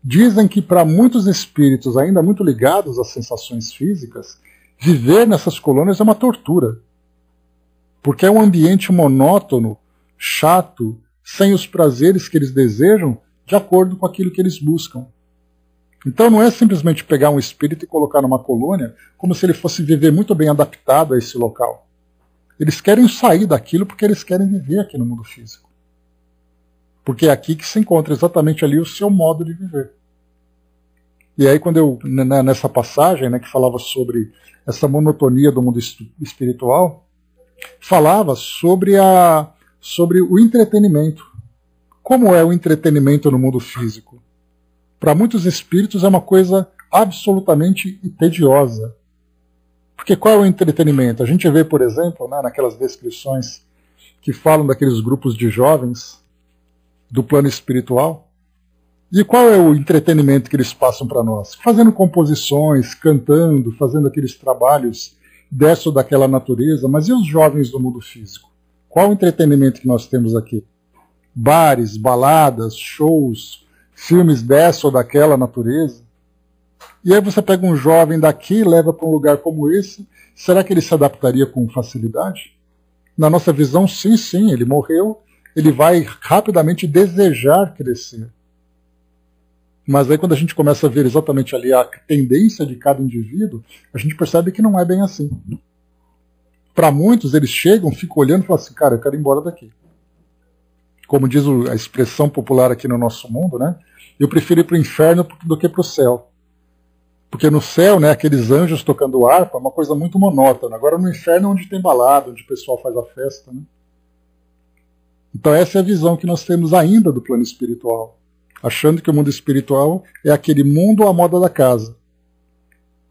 A: dizem que para muitos espíritos ainda muito ligados às sensações físicas, viver nessas colônias é uma tortura. Porque é um ambiente monótono, chato, sem os prazeres que eles desejam, de acordo com aquilo que eles buscam. Então não é simplesmente pegar um espírito e colocar numa colônia como se ele fosse viver muito bem adaptado a esse local. Eles querem sair daquilo porque eles querem viver aqui no mundo físico. Porque é aqui que se encontra exatamente ali o seu modo de viver. E aí quando eu, nessa passagem, né, que falava sobre essa monotonia do mundo espiritual, falava sobre o entretenimento. Como é o entretenimento no mundo físico? Para muitos espíritos é uma coisa absolutamente tediosa. Porque qual é o entretenimento? A gente vê, por exemplo, né, naquelas descrições que falam daqueles grupos de jovens do plano espiritual. E qual é o entretenimento que eles passam para nós? Fazendo composições, cantando, fazendo aqueles trabalhos dessa ou daquela natureza. Mas e os jovens do mundo físico? Qual o entretenimento que nós temos aqui? Bares, baladas, shows, filmes dessa ou daquela natureza. E aí você pega um jovem daqui e leva para um lugar como esse, será que ele se adaptaria com facilidade? Na nossa visão, sim, ele morreu, ele vai rapidamente desejar crescer. Mas aí quando a gente começa a ver exatamente ali a tendência de cada indivíduo, a gente percebe que não é bem assim. Para muitos, eles chegam, ficam olhando e falam assim, cara, eu quero ir embora daqui. Como diz a expressão popular aqui no nosso mundo, né? Eu prefiro ir para o inferno do que para o céu. Porque no céu, né, aqueles anjos tocando harpa é uma coisa muito monótona. Agora no inferno é onde tem balada, onde o pessoal faz a festa. Né? Então essa é a visão que nós temos ainda do plano espiritual. Achando que o mundo espiritual é aquele mundo à moda da casa.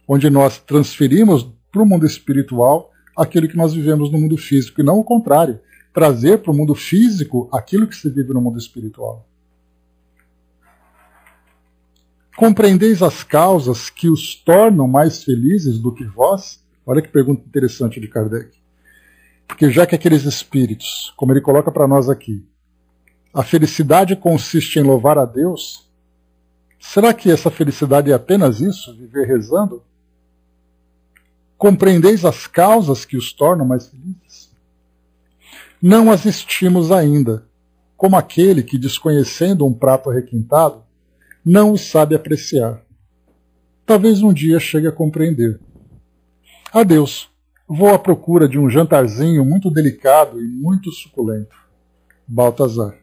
A: Onde nós transferimos para o mundo espiritual aquilo que nós vivemos no mundo físico. E não o contrário. Trazer para o mundo físico aquilo que se vive no mundo espiritual. Compreendeis as causas que os tornam mais felizes do que vós? Olha que pergunta interessante de Kardec. Porque já que aqueles espíritos, como ele coloca para nós aqui, a felicidade consiste em louvar a Deus, será que essa felicidade é apenas isso, viver rezando? Compreendeis as causas que os tornam mais felizes? Não as estimos ainda, como aquele que, desconhecendo um prato requintado, não os sabe apreciar. Talvez um dia chegue a compreender. Adeus, vou à procura de um jantarzinho muito delicado e muito suculento. Baltazar.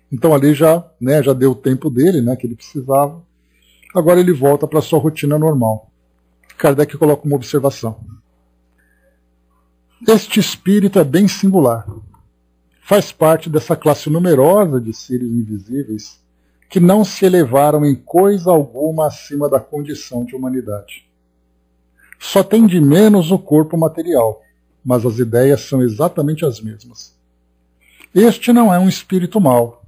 A: Então ali já deu o tempo dele, né, que ele precisava. Agora ele volta para a sua rotina normal. Kardec coloca uma observação. Este espírito é bem singular. Faz parte dessa classe numerosa de seres invisíveis que não se elevaram em coisa alguma acima da condição de humanidade. Só tem de menos o corpo material, mas as ideias são exatamente as mesmas. Este não é um espírito mau.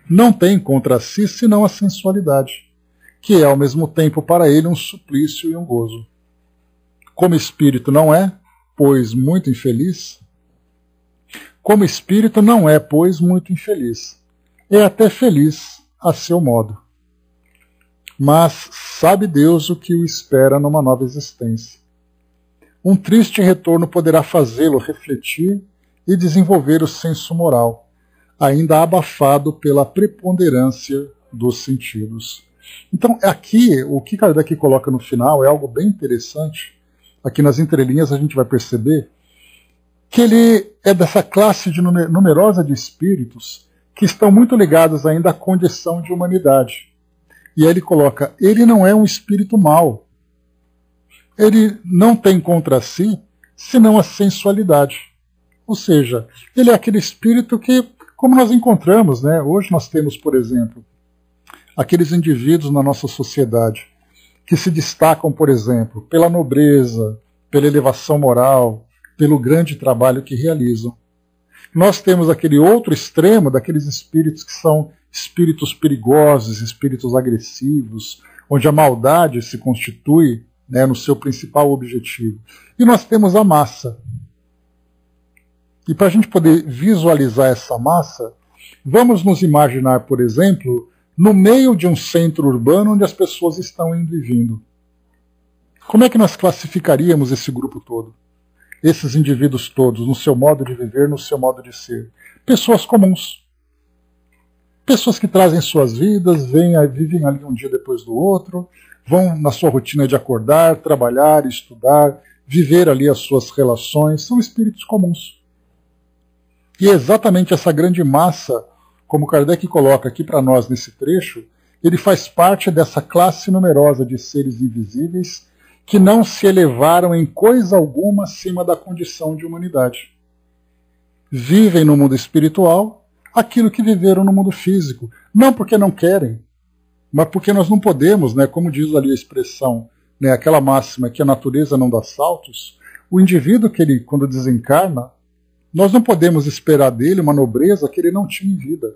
A: Não tem contra si senão a sensualidade, que é ao mesmo tempo para ele um suplício e um gozo. Como espírito não é, pois muito infeliz, é até feliz a seu modo. Mas sabe Deus o que o espera numa nova existência. Um triste retorno poderá fazê-lo refletir e desenvolver o senso moral, ainda abafado pela preponderância dos sentidos. Então, aqui, o que Kardec coloca no final é algo bem interessante. Aqui nas entrelinhas a gente vai perceber que ele é dessa classe de numerosa de espíritos que estão muito ligados ainda à condição de humanidade. E aí ele coloca, ele não é um espírito mau. Ele não tem contra si senão a sensualidade. Ou seja, ele é aquele espírito que, como nós encontramos, né? Hoje nós temos, por exemplo, aqueles indivíduos na nossa sociedade que se destacam, por exemplo, pela nobreza, pela elevação moral, pelo grande trabalho que realizam. Nós temos aquele outro extremo daqueles espíritos que são espíritos perigosos, espíritos agressivos, onde a maldade se constitui, né, no seu principal objetivo. E nós temos a massa. E para a gente poder visualizar essa massa, vamos nos imaginar, por exemplo, no meio de um centro urbano onde as pessoas estão indo e vindo. Como é que nós classificaríamos esse grupo todo? Esses indivíduos todos, no seu modo de viver, no seu modo de ser. Pessoas comuns. Pessoas que trazem suas vidas, vivem ali um dia depois do outro, vão na sua rotina de acordar, trabalhar, estudar, viver ali as suas relações. São espíritos comuns. E é exatamente essa grande massa, como Kardec coloca aqui para nós nesse trecho, ele faz parte dessa classe numerosa de seres invisíveis que não se elevaram em coisa alguma acima da condição de humanidade. Vivem no mundo espiritual aquilo que viveram no mundo físico. Não porque não querem, Mas porque nós não podemos, né, como diz ali a expressão, né, aquela máxima que a natureza não dá saltos, o indivíduo que ele, quando desencarna, nós não podemos esperar dele uma nobreza que ele não tinha em vida.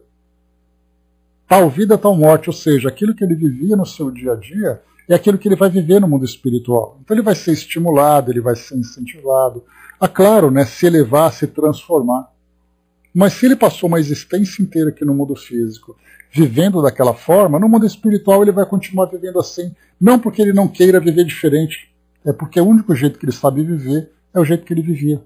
A: Tal vida, tal morte, ou seja, aquilo que ele vivia no seu dia a dia é aquilo que ele vai viver no mundo espiritual. Então ele vai ser estimulado, ele vai ser incentivado a, claro, né, se elevar, se transformar. Mas se ele passou uma existência inteira aqui no mundo físico, vivendo daquela forma, no mundo espiritual ele vai continuar vivendo assim. Não porque ele não queira viver diferente, é porque o único jeito que ele sabe viver é o jeito que ele vivia.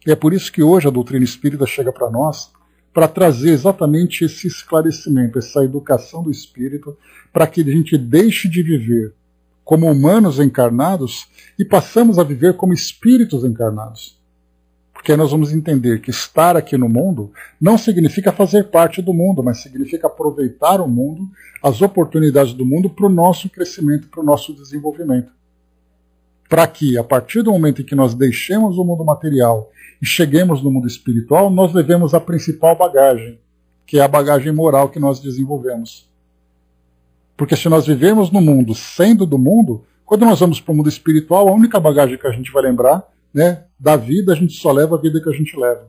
A: E é por isso que hoje a doutrina espírita chega para nós, para trazer exatamente esse esclarecimento, essa educação do espírito, para que a gente deixe de viver como humanos encarnados e passamos a viver como espíritos encarnados. Porque nós vamos entender que estar aqui no mundo não significa fazer parte do mundo, mas significa aproveitar o mundo, as oportunidades do mundo para o nosso crescimento, para o nosso desenvolvimento. Para que, a partir do momento em que nós deixemos o mundo material e cheguemos no mundo espiritual, nós levemos a principal bagagem, que é a bagagem moral que nós desenvolvemos. Porque se nós vivermos no mundo sendo do mundo, quando nós vamos para o mundo espiritual, a única bagagem que a gente vai lembrar, né, da vida, a gente só leva a vida que a gente leva.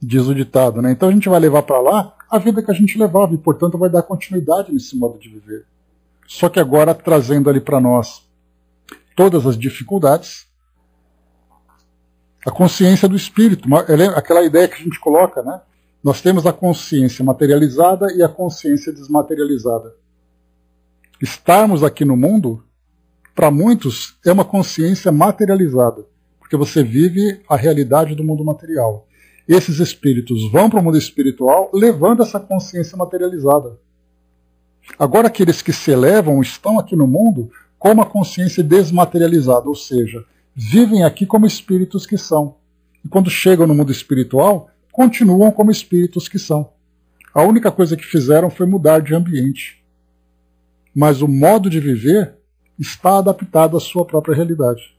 A: Diz o ditado, né? Então a gente vai levar para lá a vida que a gente levava e, portanto, vai dar continuidade nesse modo de viver. Só que agora trazendo ali para nós todas as dificuldades, a consciência do espírito, aquela ideia que a gente coloca, né? Nós temos a consciência materializada e a consciência desmaterializada. Estarmos aqui no mundo, para muitos, é uma consciência materializada, porque você vive a realidade do mundo material. Esses espíritos vão para o mundo espiritual levando essa consciência materializada. Agora, aqueles que se elevam estão aqui no mundo com uma consciência desmaterializada, ou seja, vivem aqui como espíritos que são. E quando chegam no mundo espiritual, continuam como espíritos que são. A única coisa que fizeram foi mudar de ambiente. Mas o modo de viver está adaptado à sua própria realidade.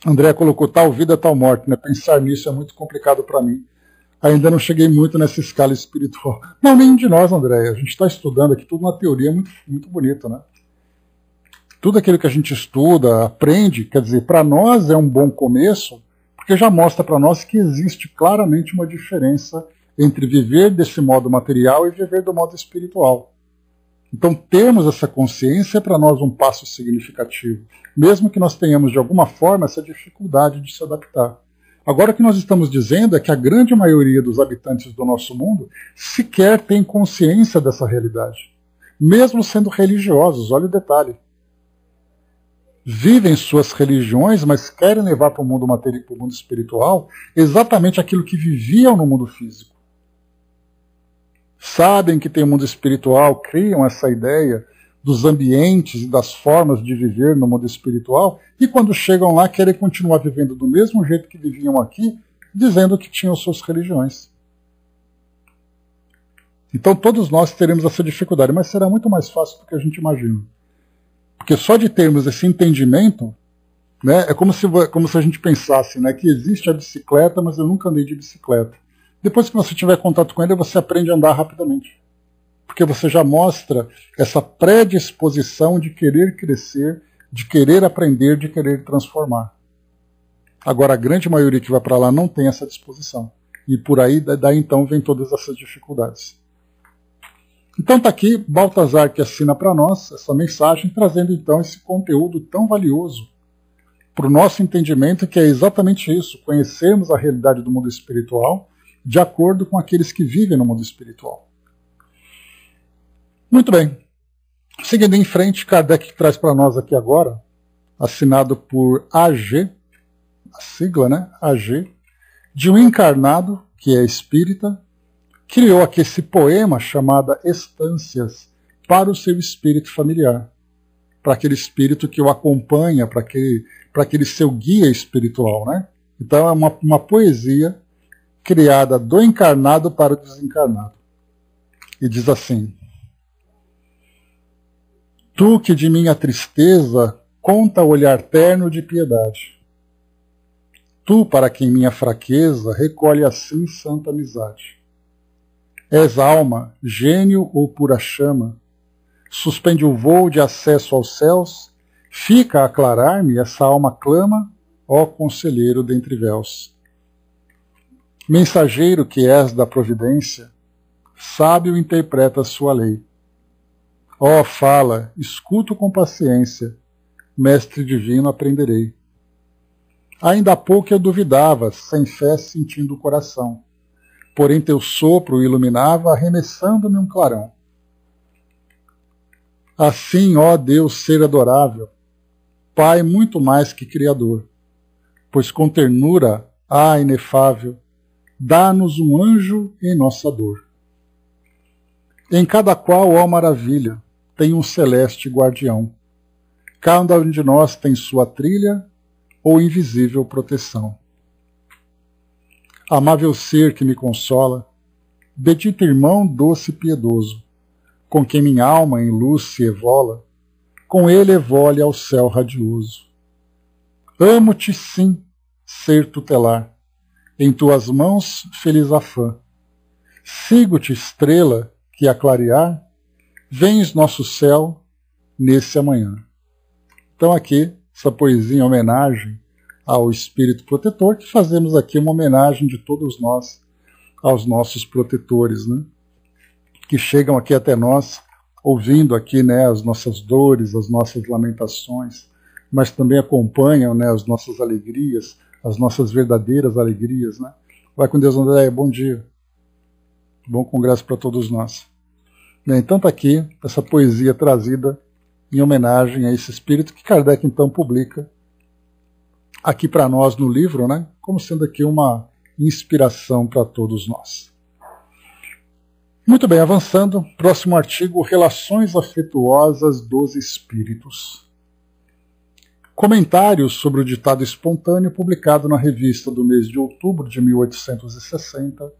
A: André colocou tal vida, tal morte, né? Pensar nisso é muito complicado para mim. Ainda não cheguei muito nessa escala espiritual. Não, nenhum de nós, André. A gente está estudando aqui tudo na teoria, muito, muito bonito, né? Tudo aquilo que a gente estuda, aprende, quer dizer, para nós é um bom começo, porque já mostra para nós que existe claramente uma diferença entre viver desse modo material e viver do modo espiritual. Então, termos essa consciência é para nós um passo significativo, mesmo que nós tenhamos, de alguma forma, essa dificuldade de se adaptar. Agora, o que nós estamos dizendo é que a grande maioria dos habitantes do nosso mundo sequer tem consciência dessa realidade, mesmo sendo religiosos, olha o detalhe. Vivem suas religiões, mas querem levar para o mundo material, para o mundo espiritual, exatamente aquilo que viviam no mundo físico. Sabem que tem um mundo espiritual, criam essa ideia dos ambientes e das formas de viver no mundo espiritual, e quando chegam lá querem continuar vivendo do mesmo jeito que viviam aqui, dizendo que tinham suas religiões. Então todos nós teremos essa dificuldade, mas será muito mais fácil do que a gente imagina. Porque só de termos esse entendimento, né, é como se a gente pensasse, né, que existe a bicicleta, mas eu nunca andei de bicicleta. Depois que você tiver contato com ele, você aprende a andar rapidamente. Porque você já mostra essa predisposição de querer crescer, de querer aprender, de querer transformar. Agora, a grande maioria que vai para lá não tem essa disposição. E por aí, daí então, vem todas essas dificuldades. Então está aqui Baltazar que assina para nós essa mensagem, trazendo então esse conteúdo tão valioso para o nosso entendimento, que é exatamente isso, conhecermos a realidade do mundo espiritual de acordo com aqueles que vivem no mundo espiritual. Muito bem. Seguindo em frente, Kardec traz para nós aqui agora, assinado por AG, a sigla, né? AG, de um encarnado, que é espírita, criou aqui esse poema chamado Estâncias para o seu espírito familiar, para aquele espírito que o acompanha, para aquele seu guia espiritual, né? Então é uma poesia criada do encarnado para o desencarnado. E diz assim: Tu que de minha tristeza conta olhar terno de piedade, tu para quem minha fraqueza recolhe assim santa amizade. És alma, gênio ou pura chama? Suspende o voo de acesso aos céus? Fica a aclarar-me, essa alma clama, ó conselheiro dentre véus. Mensageiro que és da providência, sábio interpreta sua lei. Ó, fala, escuto com paciência, mestre divino aprenderei. Ainda há pouco eu duvidava, sem fé sentindo o coração, porém teu sopro iluminava, arremessando-me um clarão. Assim, ó Deus ser adorável, Pai muito mais que Criador, pois com ternura, inefável, dá-nos um anjo em nossa dor. Em cada qual, ó maravilha, tem um celeste guardião. Cada um de nós tem sua trilha ou invisível proteção. Amável ser que me consola, bendito irmão doce e piedoso, com quem minha alma em luz se evola, com ele evole ao céu radioso. Amo-te sim, ser tutelar, em tuas mãos feliz afã. Sigo-te, estrela, que a clarear, vens nosso céu nesse amanhã. Então aqui, essa poesia em homenagem ao Espírito Protetor, que fazemos aqui uma homenagem de todos nós aos nossos protetores, né? Que chegam aqui até nós, ouvindo aqui, né, as nossas dores, as nossas lamentações, mas também acompanham, né, as nossas alegrias, as nossas verdadeiras alegrias, né? Vai com Deus, André, bom dia. Bom congresso para todos nós. Então está aqui essa poesia trazida em homenagem a esse espírito que Kardec então publica aqui para nós no livro, né, como sendo aqui uma inspiração para todos nós. Muito bem, avançando, próximo artigo, Relações Afetuosas dos Espíritos. Comentários sobre o ditado espontâneo publicado na revista do mês de outubro de 1860,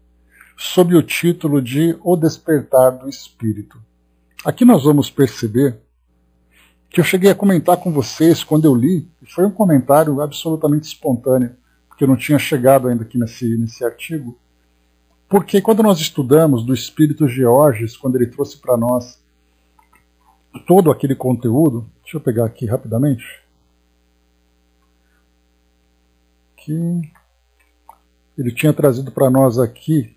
A: sob o título de O Despertar do Espírito. Aqui nós vamos perceber que eu cheguei a comentar com vocês quando eu li, e foi um comentário absolutamente espontâneo, porque eu não tinha chegado ainda aqui nesse artigo, porque quando nós estudamos do Espírito Georges, quando ele trouxe para nós todo aquele conteúdo, deixa eu pegar aqui rapidamente, que ele tinha trazido para nós aqui.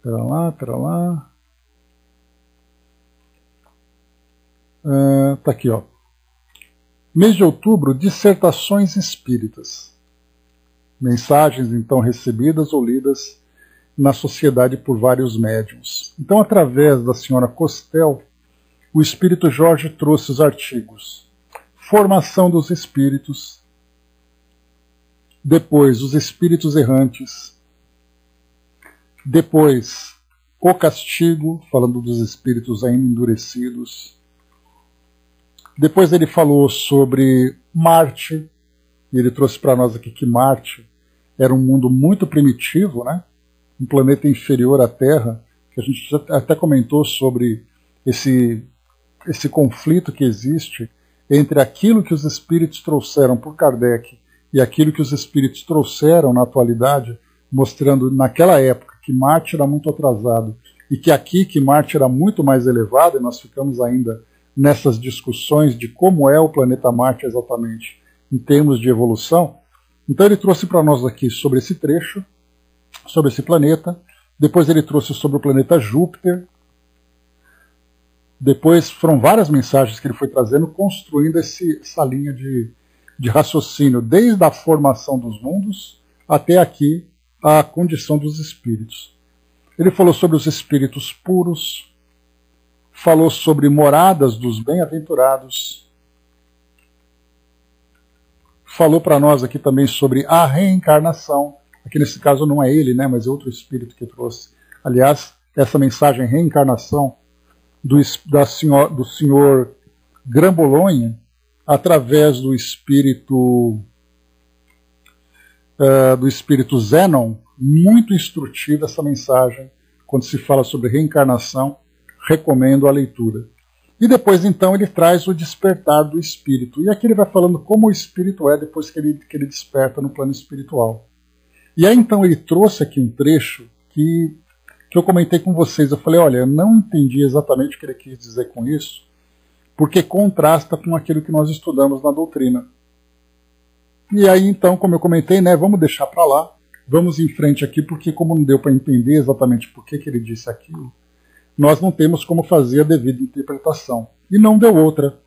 A: Pera lá. Tá aqui, ó. Mês de outubro, dissertações espíritas. Mensagens, então, recebidas ou lidas na sociedade por vários médiuns. Então, através da senhora Costel, o Espírito Jorge trouxe os artigos Formação dos Espíritos, depois os Espíritos Errantes, depois o Castigo, falando dos espíritos ainda endurecidos. Depois ele falou sobre Marte, e ele trouxe para nós aqui que Marte era um mundo muito primitivo, né? Um planeta inferior à Terra, que a gente até comentou sobre esse conflito que existe entre aquilo que os espíritos trouxeram por Kardec e aquilo que os espíritos trouxeram na atualidade, mostrando naquela época que Marte era muito atrasado e que aqui que Marte era muito mais elevado, e nós ficamos ainda nessas discussões de como é o planeta Marte exatamente em termos de evolução. Então ele trouxe para nós aqui sobre esse trecho, sobre esse planeta, depois ele trouxe sobre o planeta Júpiter, depois foram várias mensagens que ele foi trazendo, construindo essa linha de raciocínio, desde a formação dos mundos até aqui a condição dos espíritos. Ele falou sobre os espíritos puros, falou sobre moradas dos bem-aventurados, falou para nós aqui também sobre a reencarnação. Aqui nesse caso não é ele, né, mas é outro espírito que trouxe. Aliás, essa mensagem reencarnação do senhor Grambolonha, através do espírito Zenon, muito instrutiva essa mensagem, quando se fala sobre reencarnação, recomendo a leitura. E depois, então, ele traz o despertar do espírito. E aqui ele vai falando como o espírito é depois que ele desperta no plano espiritual. E aí então ele trouxe aqui um trecho que eu comentei com vocês. Eu falei, olha, eu não entendi exatamente o que ele quis dizer com isso, porque contrasta com aquilo que nós estudamos na doutrina. E aí então, como eu comentei, né, vamos deixar para lá, vamos em frente aqui, porque como não deu para entender exatamente por que ele disse aquilo, nós não temos como fazer a devida interpretação. E não deu outra.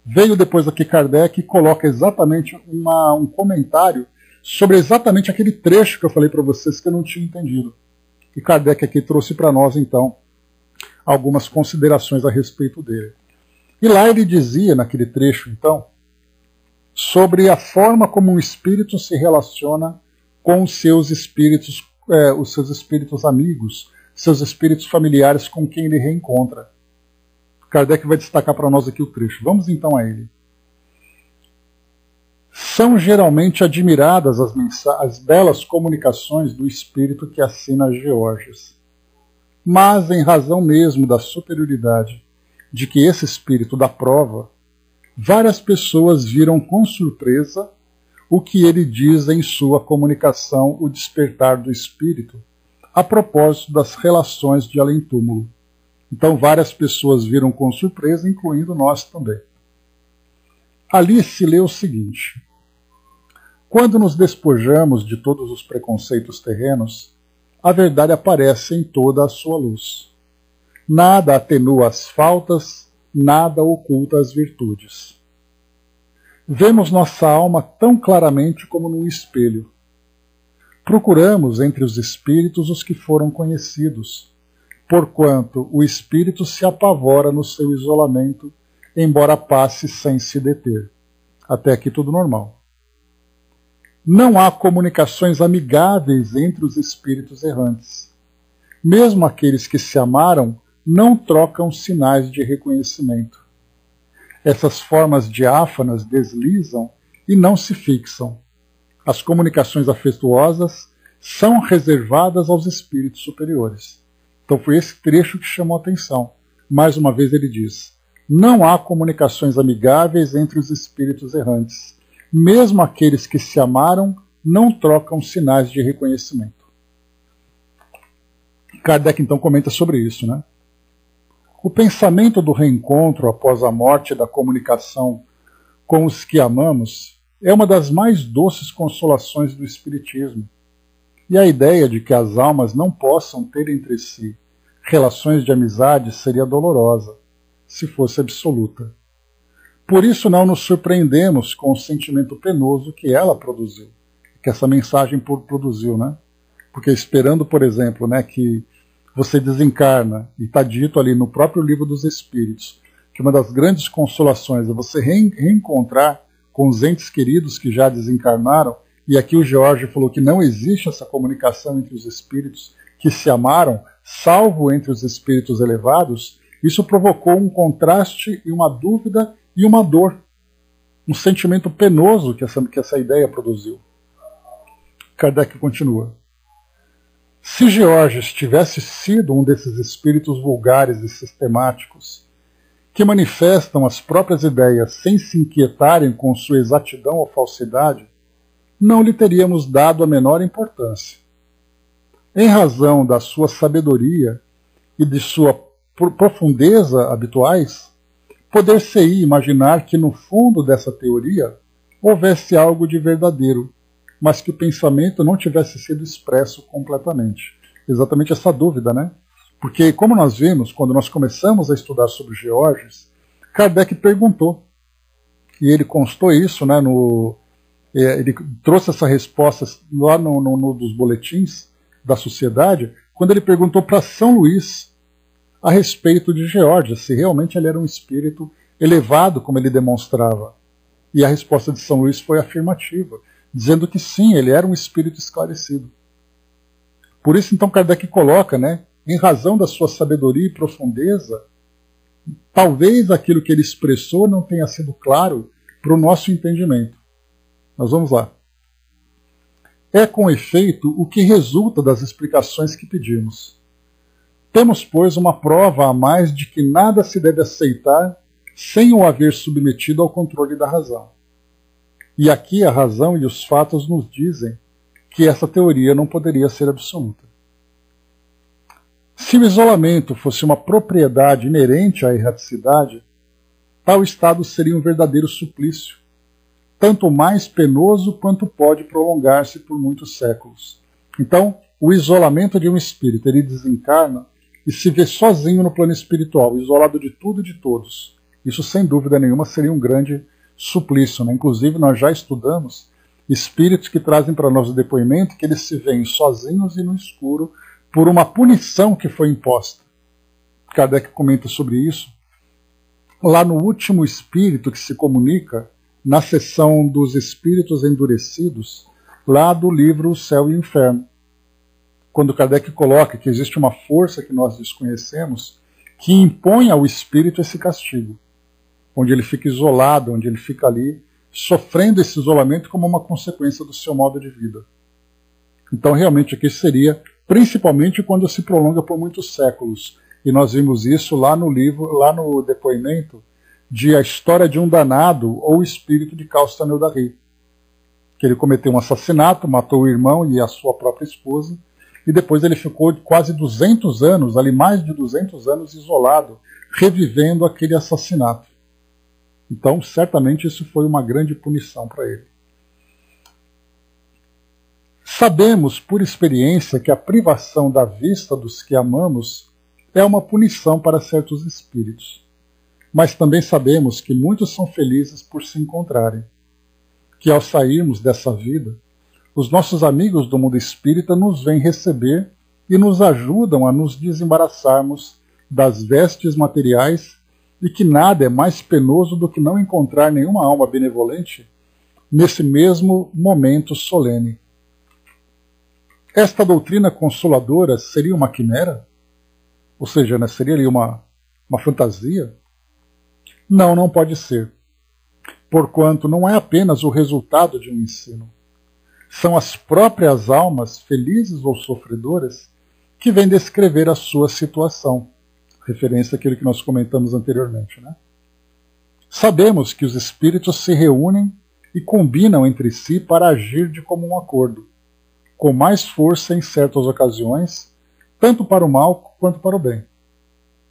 A: Veio depois aqui Kardec e coloca exatamente um comentário sobre exatamente aquele trecho que eu falei para vocês que eu não tinha entendido. E Kardec aqui trouxe para nós, então, algumas considerações a respeito dele. E lá ele dizia, naquele trecho, então, sobre a forma como um espírito se relaciona com os seus espíritos amigos, seus espíritos familiares com quem ele reencontra. Kardec vai destacar para nós aqui o trecho. Vamos então a ele. São geralmente admiradas as belas comunicações do espírito que assina Georges. Mas, em razão mesmo da superioridade de que esse espírito dá prova, várias pessoas viram com surpresa o que ele diz em sua comunicação O Despertar do Espírito, a propósito das relações de além-túmulo. Então, várias pessoas viram com surpresa, incluindo nós também. Ali se lê o seguinte: quando nos despojamos de todos os preconceitos terrenos, a verdade aparece em toda a sua luz. Nada atenua as faltas, nada oculta as virtudes. Vemos nossa alma tão claramente como num espelho. Procuramos entre os espíritos os que foram conhecidos, porquanto o espírito se apavora no seu isolamento, embora passe sem se deter. Até aqui tudo normal. Não há comunicações amigáveis entre os espíritos errantes. Mesmo aqueles que se amaram não trocam sinais de reconhecimento. Essas formas diáfanas deslizam e não se fixam. As comunicações afetuosas são reservadas aos espíritos superiores. Então foi esse trecho que chamou a atenção. Mais uma vez ele diz: não há comunicações amigáveis entre os espíritos errantes. Mesmo aqueles que se amaram não trocam sinais de reconhecimento. Kardec então comenta sobre isso, né? O pensamento do reencontro após a morte da comunicação com os que amamos é uma das mais doces consolações do Espiritismo. E a ideia de que as almas não possam ter entre si relações de amizade seria dolorosa, se fosse absoluta. Por isso não nos surpreendemos com o sentimento penoso que ela produziu, que essa mensagem produziu, né? Porque esperando, por exemplo, né, que você desencarna, e está dito ali no próprio Livro dos Espíritos, que uma das grandes consolações é você reencontrar com os entes queridos que já desencarnaram, e aqui o George falou que não existe essa comunicação entre os espíritos que se amaram, salvo entre os espíritos elevados. Isso provocou um contraste e uma dúvida e uma dor, um sentimento penoso que essa ideia produziu. Kardec continua. Se Georges tivesse sido um desses espíritos vulgares e sistemáticos, que manifestam as próprias ideias sem se inquietarem com sua exatidão ou falsidade, não lhe teríamos dado a menor importância. Em razão da sua sabedoria e de sua profundeza habituais, poder-se-ia imaginar que no fundo dessa teoria houvesse algo de verdadeiro, mas que o pensamento não tivesse sido expresso completamente. Exatamente essa dúvida, né? Porque, como nós vimos, quando nós começamos a estudar sobre Georges, Kardec perguntou, e ele constou isso, né, ele trouxe essa resposta lá dos boletins da sociedade, quando ele perguntou para São Luís a respeito de Georges, se realmente ele era um espírito elevado, como ele demonstrava. E a resposta de São Luís foi afirmativa, dizendo que sim, ele era um espírito esclarecido. Por isso, então, Kardec coloca, né, em razão da sua sabedoria e profundeza, talvez aquilo que ele expressou não tenha sido claro para o nosso entendimento. Nós vamos lá. É, com efeito, o que resulta das explicações que pedimos. Temos, pois, uma prova a mais de que nada se deve aceitar sem o haver submetido ao controle da razão. E aqui a razão e os fatos nos dizem que essa teoria não poderia ser absoluta. Se o isolamento fosse uma propriedade inerente à erraticidade, tal estado seria um verdadeiro suplício, tanto mais penoso quanto pode prolongar-se por muitos séculos. Então, o isolamento de um espírito, ele desencarna e se vê sozinho no plano espiritual, isolado de tudo e de todos. Isso, sem dúvida nenhuma, seria um grande suplício, né? Inclusive, nós já estudamos espíritos que trazem para nós o depoimento que eles se veem sozinhos e no escuro por uma punição que foi imposta. Kardec comenta sobre isso lá no último espírito que se comunica, na seção dos espíritos endurecidos, lá do livro O Céu e o Inferno. Quando Kardec coloca que existe uma força que nós desconhecemos que impõe ao espírito esse castigo, onde ele fica isolado, onde ele fica ali sofrendo esse isolamento como uma consequência do seu modo de vida. Então, realmente, aqui seria, principalmente quando se prolonga por muitos séculos. E nós vimos isso lá no livro, lá no depoimento de A História de um Danado ou o Espírito de Castanel da Rei, que ele cometeu um assassinato, matou o irmão e a sua própria esposa, e depois ele ficou quase 200 anos, ali mais de 200 anos, isolado, revivendo aquele assassinato. Então, certamente, isso foi uma grande punição para ele. Sabemos, por experiência, que a privação da vista dos que amamos é uma punição para certos espíritos. Mas também sabemos que muitos são felizes por se encontrarem, que ao sairmos dessa vida, os nossos amigos do mundo espírita nos vêm receber e nos ajudam a nos desembaraçarmos das vestes materiais e que nada é mais penoso do que não encontrar nenhuma alma benevolente nesse mesmo momento solene. Esta doutrina consoladora seria uma quimera? Ou seja, né, seria ali uma fantasia? Não, não pode ser. Porquanto não é apenas o resultado de um ensino. São as próprias almas, felizes ou sofredoras, que vêm descrever a sua situação. Referência àquilo que nós comentamos anteriormente, né? Sabemos que os espíritos se reúnem e combinam entre si para agir de comum acordo, com mais força em certas ocasiões, tanto para o mal quanto para o bem.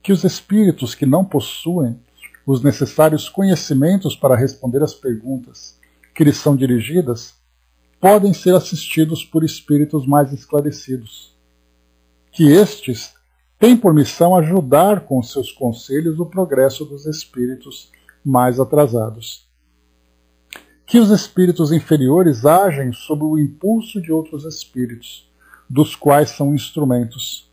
A: Que os espíritos que não possuem os necessários conhecimentos para responder às perguntas que lhes são dirigidas, podem ser assistidos por espíritos mais esclarecidos. Que estes têm por missão ajudar com seus conselhos o progresso dos espíritos mais atrasados. Que os espíritos inferiores agem sob o impulso de outros espíritos, dos quais são instrumentos,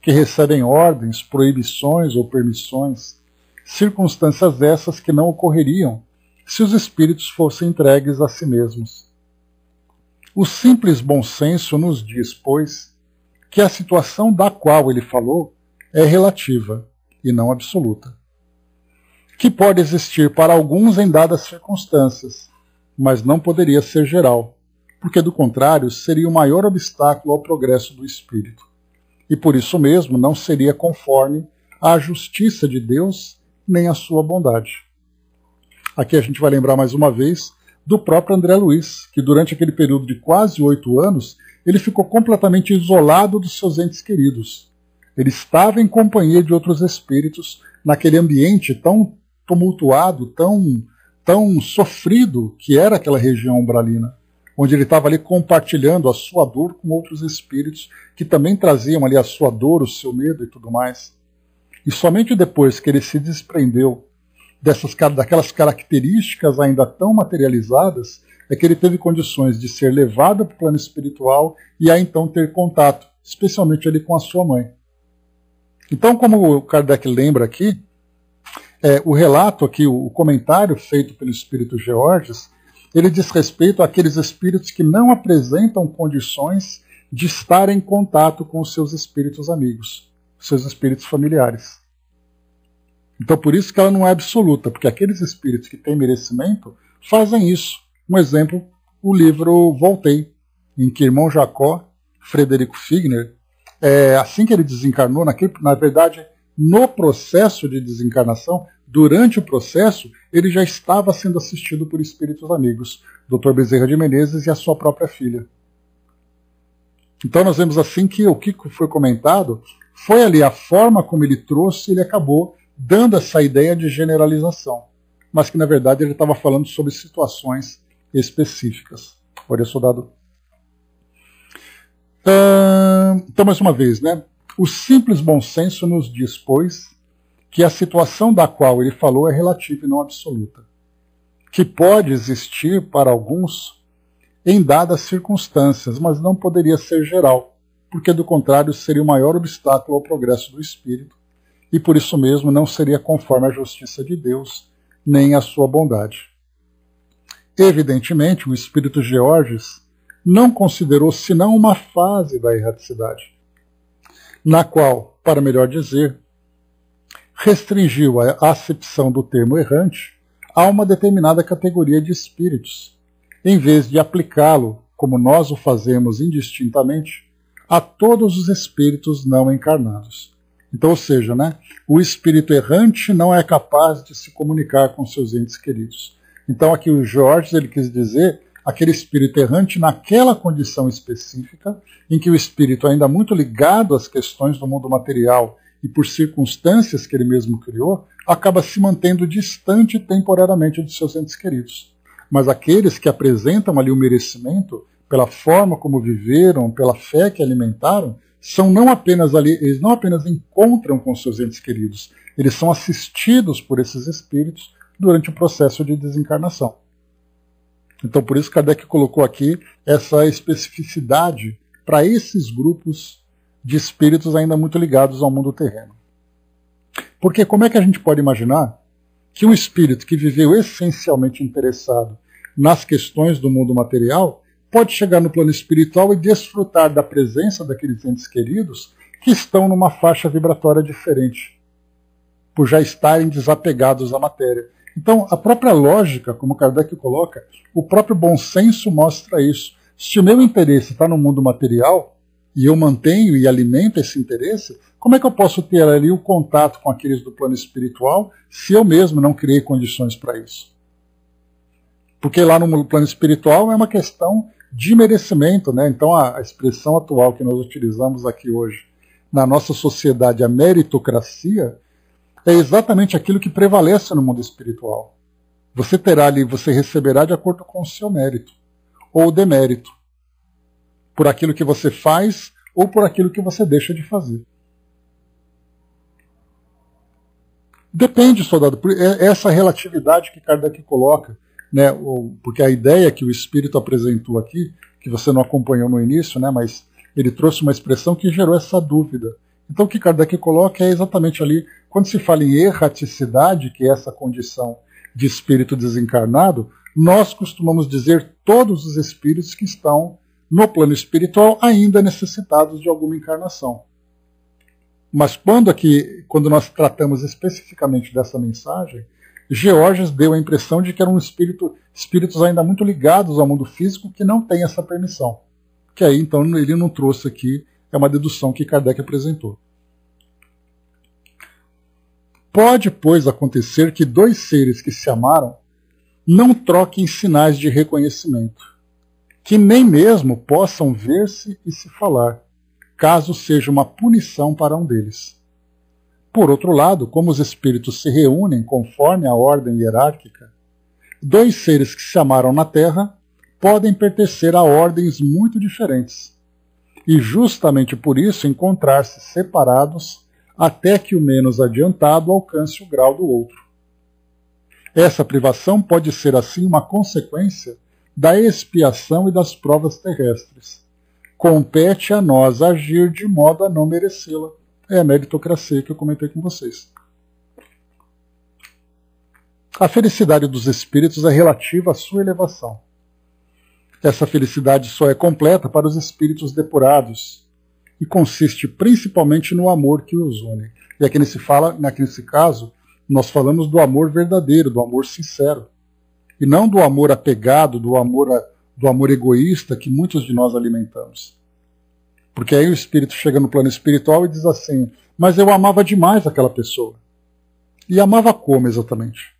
A: que recebem ordens, proibições ou permissões, circunstâncias essas que não ocorreriam se os espíritos fossem entregues a si mesmos. O simples bom senso nos diz, pois, que a situação da qual ele falou é relativa e não absoluta, que pode existir para alguns em dadas circunstâncias, mas não poderia ser geral, porque do contrário seria o maior obstáculo ao progresso do espírito, e por isso mesmo não seria conforme à justiça de Deus nem à sua bondade. Aqui a gente vai lembrar mais uma vez do próprio André Luiz, que durante aquele período de quase 8 anos, ele ficou completamente isolado dos seus entes queridos. Ele estava em companhia de outros espíritos naquele ambiente tão tumultuado, tão sofrido que era aquela região umbralina, onde ele estava ali compartilhando a sua dor com outros espíritos que também traziam ali a sua dor, o seu medo e tudo mais. E somente depois que ele se desprendeu daquelas características ainda tão materializadas, é que ele teve condições de ser levado para o plano espiritual e a então ter contato, especialmente ali com a sua mãe. Então, como o Kardec lembra aqui, o relato aqui, o comentário feito pelo espírito Georges, ele diz respeito àqueles espíritos que não apresentam condições de estar em contato com os seus espíritos amigos, seus espíritos familiares. Então, por isso que ela não é absoluta, porque aqueles espíritos que têm merecimento fazem isso. Um exemplo, o livro Voltei, em que irmão Jacó, Frederico Figner, assim que ele desencarnou, na verdade, no processo de desencarnação, durante o processo, ele já estava sendo assistido por espíritos amigos, Dr. Bezerra de Menezes e a sua própria filha. Então nós vemos assim que o que foi comentado foi ali a forma como ele trouxe, ele acabou dando essa ideia de generalização, mas que na verdade ele estava falando sobre situações específicas. Olha, soldado. Então, mais uma vez, né? O simples bom senso nos diz, pois, que a situação da qual ele falou é relativa e não absoluta, que pode existir para alguns em dadas circunstâncias, mas não poderia ser geral, porque do contrário seria o maior obstáculo ao progresso do espírito, e por isso mesmo não seria conforme a justiça de Deus, nem a sua bondade. Evidentemente, o espírito Georges não considerou senão uma fase da erraticidade, na qual, para melhor dizer, restringiu a acepção do termo errante a uma determinada categoria de espíritos, em vez de aplicá-lo, como nós o fazemos indistintamente, a todos os espíritos não encarnados. Então, ou seja, né, o espírito errante não é capaz de se comunicar com seus entes queridos. Então, aqui o Jorge ele quis dizer aquele espírito errante naquela condição específica, em que o espírito, ainda muito ligado às questões do mundo material e por circunstâncias que ele mesmo criou, acaba se mantendo distante temporariamente dos seus entes queridos. Mas aqueles que apresentam ali o merecimento, pela forma como viveram, pela fé que alimentaram, são não apenas ali, eles não apenas encontram com seus entes queridos, eles são assistidos por esses espíritos durante o processo de desencarnação. Então, por isso, Kardec colocou aqui essa especificidade para esses grupos de espíritos ainda muito ligados ao mundo terreno. Porque como é que a gente pode imaginar que um espírito que viveu essencialmente interessado nas questões do mundo material pode chegar no plano espiritual e desfrutar da presença daqueles entes queridos que estão numa faixa vibratória diferente, por já estarem desapegados à matéria? Então, a própria lógica, como Kardec coloca, o próprio bom senso mostra isso. Se o meu interesse está no mundo material, e eu mantenho e alimento esse interesse, como é que eu posso ter ali o contato com aqueles do plano espiritual se eu mesmo não criei condições para isso? Porque lá no plano espiritual é uma questão de merecimento, né? Então a expressão atual que nós utilizamos aqui hoje na nossa sociedade, a meritocracia, é exatamente aquilo que prevalece no mundo espiritual. Você terá ali, você receberá de acordo com o seu mérito, ou demérito, por aquilo que você faz ou por aquilo que você deixa de fazer. Depende, soldado, essa relatividade que Kardec coloca, né, porque a ideia que o Espírito apresentou aqui, que você não acompanhou no início, né, mas ele trouxe uma expressão que gerou essa dúvida. Então o que Kardec coloca é exatamente ali, quando se fala em erraticidade, que é essa condição de espírito desencarnado, nós costumamos dizer todos os espíritos que estão no plano espiritual ainda necessitados de alguma encarnação. Mas quando nós tratamos especificamente dessa mensagem, Georges deu a impressão de que eram espíritos ainda muito ligados ao mundo físico que não têm essa permissão. Que aí, então, ele não trouxe aqui, é uma dedução que Kardec apresentou. Pode, pois, acontecer que dois seres que se amaram não troquem sinais de reconhecimento, que nem mesmo possam ver-se e se falar, caso seja uma punição para um deles. Por outro lado, como os espíritos se reúnem conforme a ordem hierárquica, dois seres que se amaram na Terra podem pertencer a ordens muito diferentes, e justamente por isso encontrar-se separados até que o menos adiantado alcance o grau do outro. Essa privação pode ser assim uma consequência da expiação e das provas terrestres. Compete a nós agir de modo a não merecê-la. É a meritocracia que eu comentei com vocês. A felicidade dos espíritos é relativa à sua elevação. Essa felicidade só é completa para os espíritos depurados e consiste principalmente no amor que os une. E aqui nesse caso, nós falamos do amor verdadeiro, do amor sincero. E não do amor apegado, do amor egoísta que muitos de nós alimentamos. Porque aí o espírito chega no plano espiritual e diz assim, mas eu amava demais aquela pessoa. E amava como exatamente?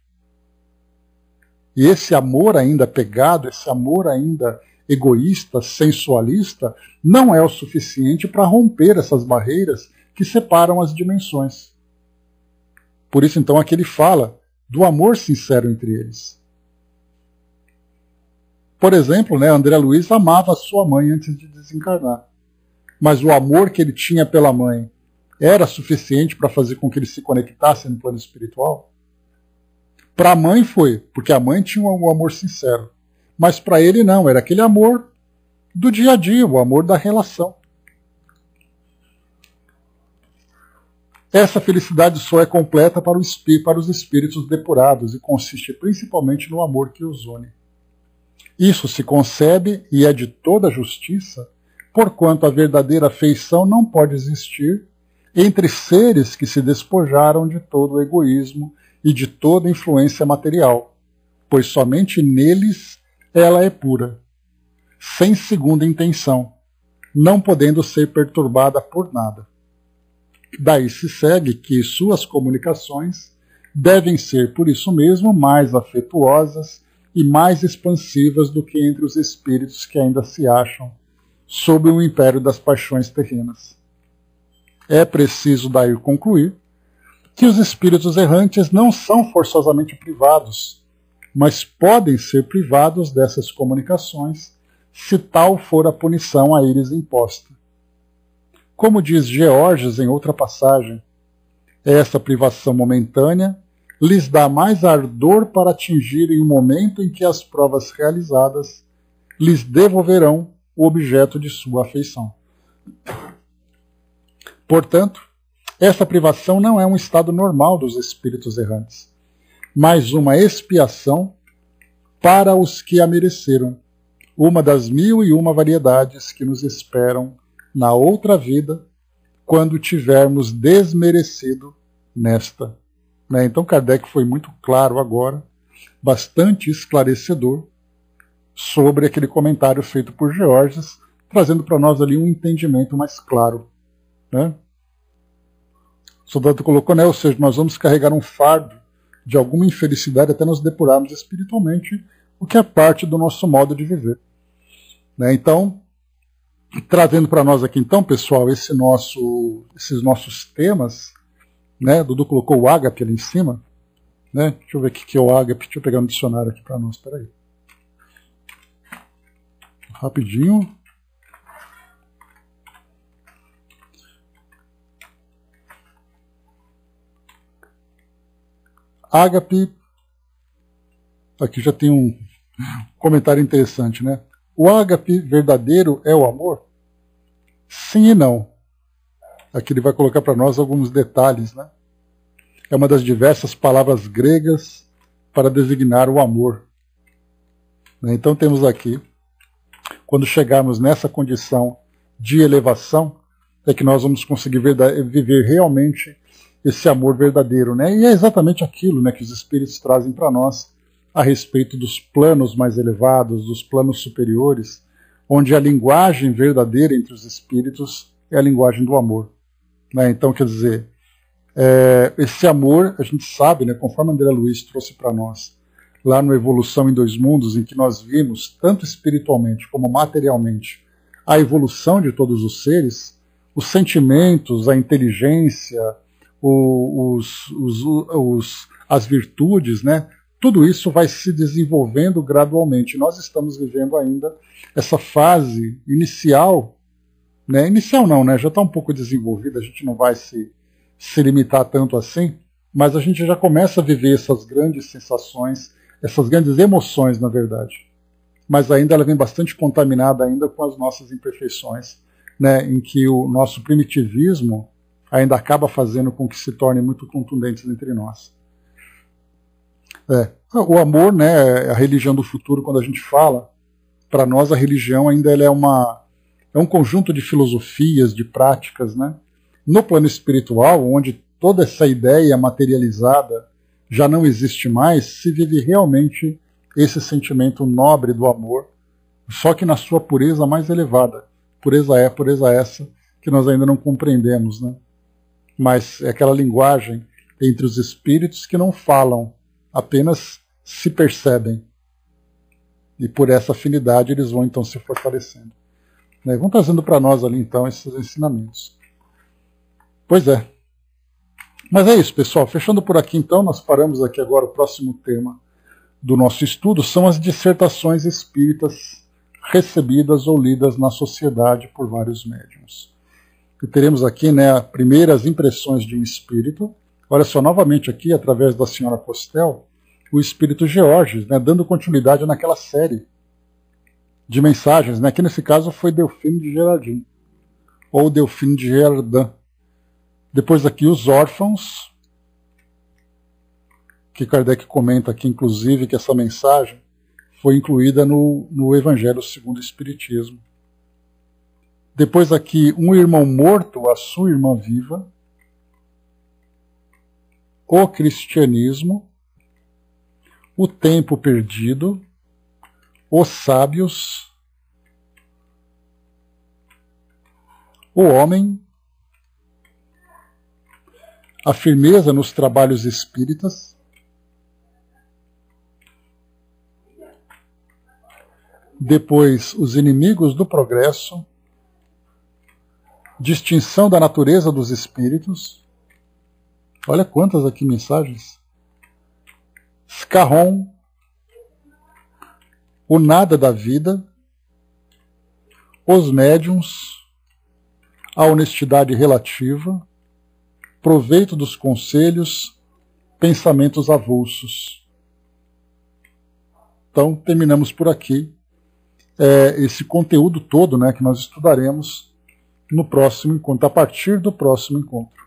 A: E esse amor ainda apegado, esse amor ainda egoísta, sensualista, não é o suficiente para romper essas barreiras que separam as dimensões. Por isso, então, aqui ele fala do amor sincero entre eles. Por exemplo, né, André Luiz amava a sua mãe antes de desencarnar. Mas o amor que ele tinha pela mãe era suficiente para fazer com que ele se conectasse no plano espiritual? Para a mãe foi, porque a mãe tinha um amor sincero. Mas para ele não, era aquele amor do dia a dia, o amor da relação. Essa felicidade só é completa para os espíritos depurados e consiste principalmente no amor que os une. Isso se concebe e é de toda justiça, porquanto a verdadeira afeição não pode existir entre seres que se despojaram de todo o egoísmo e de toda influência material, pois somente neles ela é pura, sem segunda intenção, não podendo ser perturbada por nada. Daí se segue que suas comunicações devem ser, por isso mesmo, mais afetuosas e mais expansivas do que entre os espíritos que ainda se acham sob o império das paixões terrenas. É preciso daí concluir que os espíritos errantes não são forçosamente privados, mas podem ser privados dessas comunicações, se tal for a punição a eles imposta. Como diz Georges em outra passagem, essa privação momentânea lhes dá mais ardor para atingirem o momento em que as provas realizadas lhes devolverão o objeto de sua afeição. Portanto, essa privação não é um estado normal dos espíritos errantes, mas uma expiação para os que a mereceram, uma das 1001 variedades que nos esperam na outra vida, quando tivermos desmerecido nesta. Então Kardec foi muito claro agora, bastante esclarecedor, sobre aquele comentário feito por Georges, trazendo para nós ali um entendimento mais claro. Né? O soldado colocou, né? Ou seja, nós vamos carregar um fardo de alguma infelicidade até nos depurarmos espiritualmente, o que é parte do nosso modo de viver. Né? Então, trazendo para nós aqui, então, pessoal, esses nossos temas, né? Dudu colocou o ágape ali em cima. Né? Deixa eu ver o que é o ágape. Deixa eu pegar um dicionário aqui para nós. Espera aí. Rapidinho. Ágape. Aqui já tem um comentário interessante, né? O ágape verdadeiro é o amor? Sim e não. Aqui ele vai colocar para nós alguns detalhes, né? É uma das diversas palavras gregas para designar o amor. Então temos aqui, quando chegarmos nessa condição de elevação, é que nós vamos conseguir viver realmente esse amor verdadeiro. Né? E é exatamente aquilo, né, que os espíritos trazem para nós a respeito dos planos mais elevados, dos planos superiores, onde a linguagem verdadeira entre os espíritos é a linguagem do amor. Né? Então, quer dizer, esse amor, a gente sabe, né, conforme André Luiz trouxe para nós, lá no Evolução em Dois Mundos, em que nós vimos, tanto espiritualmente como materialmente, a evolução de todos os seres, os sentimentos, a inteligência, as virtudes, né, tudo isso vai se desenvolvendo gradualmente. Nós estamos vivendo ainda essa fase inicial, né, inicial não, né, já está um pouco desenvolvida, a gente não vai se limitar tanto assim, mas a gente já começa a viver essas grandes sensações, essas grandes emoções, na verdade. Mas ainda ela vem bastante contaminada ainda com as nossas imperfeições, né, em que o nosso primitivismo ainda acaba fazendo com que se tornem muito contundentes entre nós. O amor, né, a religião do futuro, quando a gente fala, para nós a religião ainda ela é um conjunto de filosofias, de práticas, né? No plano espiritual, onde toda essa ideia materializada já não existe mais, se vive realmente esse sentimento nobre do amor, só que na sua pureza mais elevada. Pureza essa que nós ainda não compreendemos, né? Mas é aquela linguagem entre os espíritos que não falam, apenas se percebem. E por essa afinidade eles vão então se fortalecendo. Né? Vão trazendo para nós ali então esses ensinamentos. Pois é. Mas é isso, pessoal. Fechando por aqui então, nós paramos aqui agora. O próximo tema do nosso estudo são as dissertações espíritas recebidas ou lidas na sociedade por vários médiuns. E teremos aqui, né, primeiras impressões de um espírito. Olha só, novamente aqui, através da senhora Postel, o espírito Georges, né, dando continuidade naquela série de mensagens, né, que nesse caso foi Delfino de Gerardin, ou Delfino de Gerardin. Depois aqui os órfãos, que Kardec comenta aqui, inclusive, que essa mensagem foi incluída no Evangelho segundo o Espiritismo. Depois aqui, um irmão morto, a sua irmã viva, o cristianismo, o tempo perdido, os sábios, o homem, a firmeza nos trabalhos espíritas, depois os inimigos do progresso, distinção da natureza dos espíritos. Olha quantas aqui mensagens. Scarron, o nada da vida, os médiuns, a honestidade relativa, proveito dos conselhos, pensamentos avulsos. Então, terminamos por aqui esse conteúdo todo, né, que nós estudaremos no próximo encontro, a partir do próximo encontro.